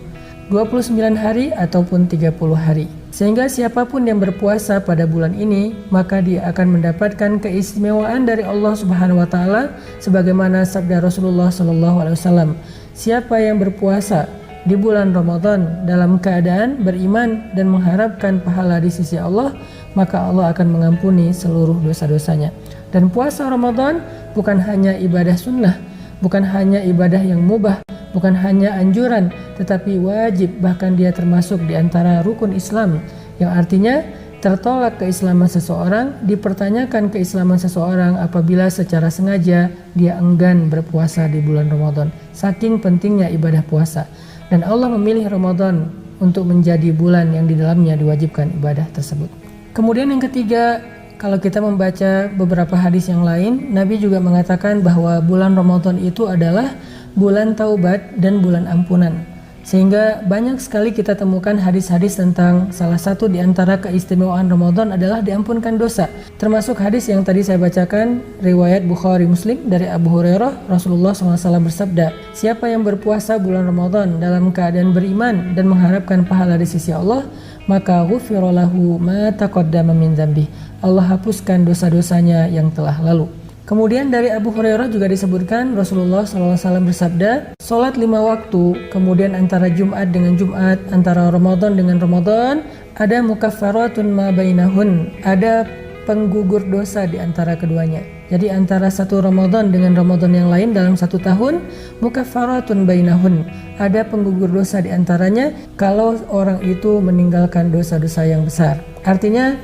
29 hari ataupun 30 hari. Sehingga siapapun yang berpuasa pada bulan ini, maka dia akan mendapatkan keistimewaan dari Allah Subhanahu wa taala sebagaimana sabda Rasulullah sallallahu alaihi wasallam, siapa yang berpuasa di bulan Ramadan dalam keadaan beriman dan mengharapkan pahala di sisi Allah, maka Allah akan mengampuni seluruh dosa-dosanya. Dan puasa Ramadan bukan hanya ibadah sunnah, bukan hanya ibadah yang mubah, bukan hanya anjuran, tetapi wajib, bahkan dia termasuk di antara rukun Islam, yang artinya tertolak keislaman seseorang, dipertanyakan keislaman seseorang apabila secara sengaja dia enggan berpuasa di bulan Ramadan. Saking pentingnya ibadah puasa. Dan Allah memilih Ramadan untuk menjadi bulan yang di dalamnya diwajibkan ibadah tersebut. Kemudian yang ketiga, kalau kita membaca beberapa hadis yang lain, Nabi juga mengatakan bahwa bulan Ramadan itu adalah bulan taubat dan bulan ampunan. Sehingga banyak sekali kita temukan hadis-hadis tentang salah satu di antara keistimewaan Ramadan adalah diampunkan dosa. Termasuk hadis yang tadi saya bacakan, riwayat Bukhari Muslim dari Abu Hurairah, Rasulullah SAW bersabda, siapa yang berpuasa bulan Ramadan dalam keadaan beriman dan mengharapkan pahala di sisi Allah, maka ghufira lahu ma taqaddama min dzambih. Allah hapuskan dosa-dosanya yang telah lalu. Kemudian dari Abu Hurairah juga disebutkan Rasulullah SAW bersabda, sholat 5 waktu, kemudian antara Jumat dengan Jumat, antara Ramadan dengan Ramadan, ada mukaffaratun ma bainahun, ada penggugur dosa di antara keduanya. Jadi antara satu Ramadan dengan Ramadan yang lain dalam satu tahun, mukaffaratun bainahun, ada penggugur dosa di antaranya kalau orang itu meninggalkan dosa-dosa yang besar. Artinya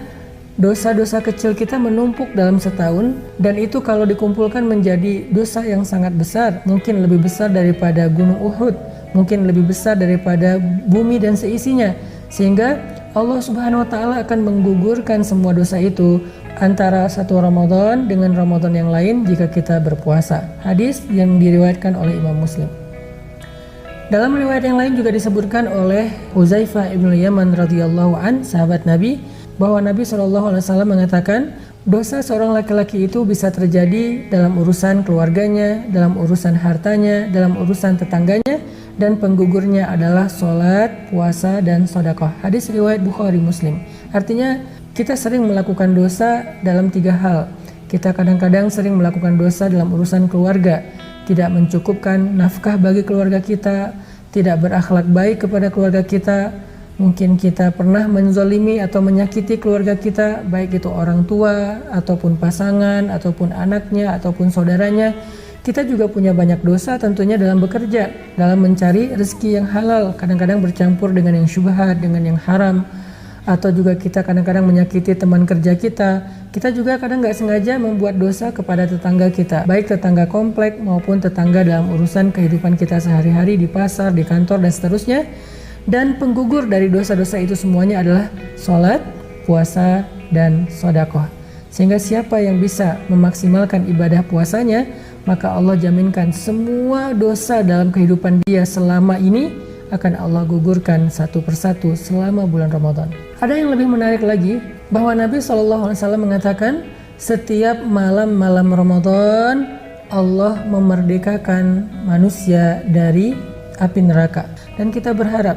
dosa-dosa kecil kita menumpuk dalam setahun, dan itu kalau dikumpulkan menjadi dosa yang sangat besar, mungkin lebih besar daripada gunung Uhud, mungkin lebih besar daripada bumi dan seisinya, sehingga Allah Subhanahu wa taala akan menggugurkan semua dosa itu antara satu Ramadan dengan Ramadan yang lain jika kita berpuasa. Hadis yang diriwayatkan oleh Imam Muslim. Dalam riwayat yang lain juga disebutkan oleh Huzaifah ibn Yaman radhiyallahu an, sahabat Nabi, bahwa Nabi SAW mengatakan dosa seorang laki-laki itu bisa terjadi dalam urusan keluarganya, dalam urusan hartanya, dalam urusan tetangganya, dan penggugurnya adalah sholat, puasa, dan sedekah. Hadis riwayat Bukhari Muslim. Artinya kita sering melakukan dosa dalam 3 hal. Kita kadang-kadang sering melakukan dosa dalam urusan keluarga, tidak mencukupkan nafkah bagi keluarga kita, tidak berakhlak baik kepada keluarga kita. Mungkin kita pernah menzolimi atau menyakiti keluarga kita, baik itu orang tua, ataupun pasangan, ataupun anaknya, ataupun saudaranya. Kita juga punya banyak dosa tentunya dalam bekerja, dalam mencari rezeki yang halal, kadang-kadang bercampur dengan yang syubhat, dengan yang haram. Atau juga kita kadang-kadang menyakiti teman kerja kita. Kita juga kadang gak sengaja membuat dosa kepada tetangga kita, baik tetangga komplek maupun tetangga dalam urusan kehidupan kita sehari-hari di pasar, di kantor, dan seterusnya. Dan penggugur dari dosa-dosa itu semuanya adalah sholat, puasa, dan sedekah. Sehingga siapa yang bisa memaksimalkan ibadah puasanya, maka Allah jaminkan semua dosa dalam kehidupan dia selama ini akan Allah gugurkan satu persatu selama bulan Ramadan. Ada yang lebih menarik lagi, bahwa Nabi SAW mengatakan setiap malam-malam Ramadan Allah memerdekakan manusia dari api neraka. Dan kita berharap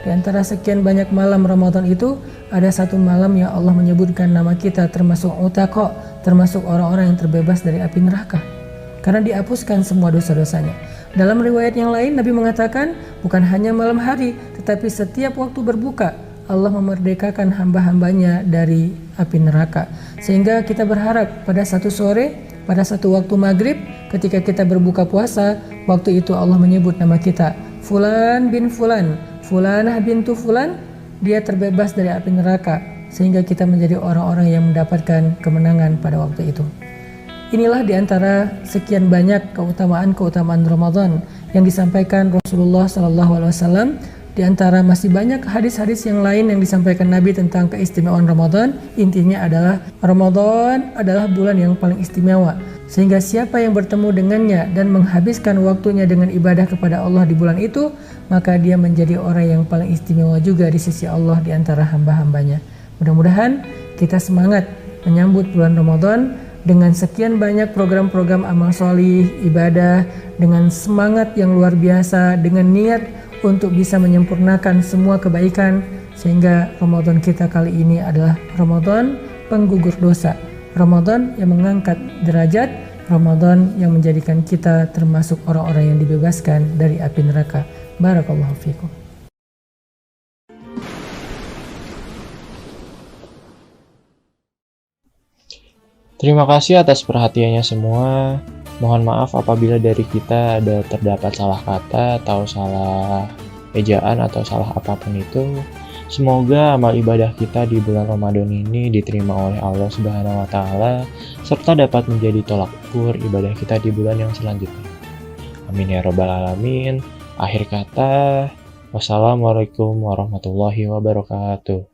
di antara sekian banyak malam Ramadan itu ada satu malam yang Allah menyebutkan nama kita termasuk utaqo, termasuk orang-orang yang terbebas dari api neraka, karena dihapuskan semua dosa-dosanya. Dalam riwayat yang lain Nabi mengatakan bukan hanya malam hari, tetapi setiap waktu berbuka Allah memerdekakan hamba-hambanya dari api neraka. Sehingga kita berharap pada satu sore, pada satu waktu maghrib, ketika kita berbuka puasa, waktu itu Allah menyebut nama kita, Fulan bin Fulan, Fulanah bintu Fulan, dia terbebas dari api neraka, sehingga kita menjadi orang-orang yang mendapatkan kemenangan pada waktu itu. Inilah diantara sekian banyak keutamaan-keutamaan Ramadan yang disampaikan Rasulullah SAW. Di antara masih banyak hadis-hadis yang lain yang disampaikan Nabi tentang keistimewaan Ramadan, intinya adalah Ramadan adalah bulan yang paling istimewa. Sehingga siapa yang bertemu dengannya dan menghabiskan waktunya dengan ibadah kepada Allah di bulan itu, maka dia menjadi orang yang paling istimewa juga di sisi Allah di antara hamba-hambanya. Mudah-mudahan kita semangat menyambut bulan Ramadan dengan sekian banyak program-program amal solih, ibadah, dengan semangat yang luar biasa, dengan niat untuk bisa menyempurnakan semua kebaikan Sehingga Ramadan kita kali ini adalah Ramadan penggugur dosa, Ramadan yang mengangkat derajat, Ramadan yang menjadikan kita termasuk orang-orang yang dibebaskan dari api neraka. Barakallahu fikum. Terima kasih atas perhatiannya semua. Mohon maaf apabila dari kita ada terdapat salah kata atau salah ejaan atau salah apapun itu. Semoga amal ibadah kita di bulan Ramadan ini diterima oleh Allah Subhanahu wa taala serta dapat menjadi tolak ukur ibadah kita di bulan yang selanjutnya. Amin ya rabbal alamin. Akhir kata, wassalamualaikum warahmatullahi wabarakatuh.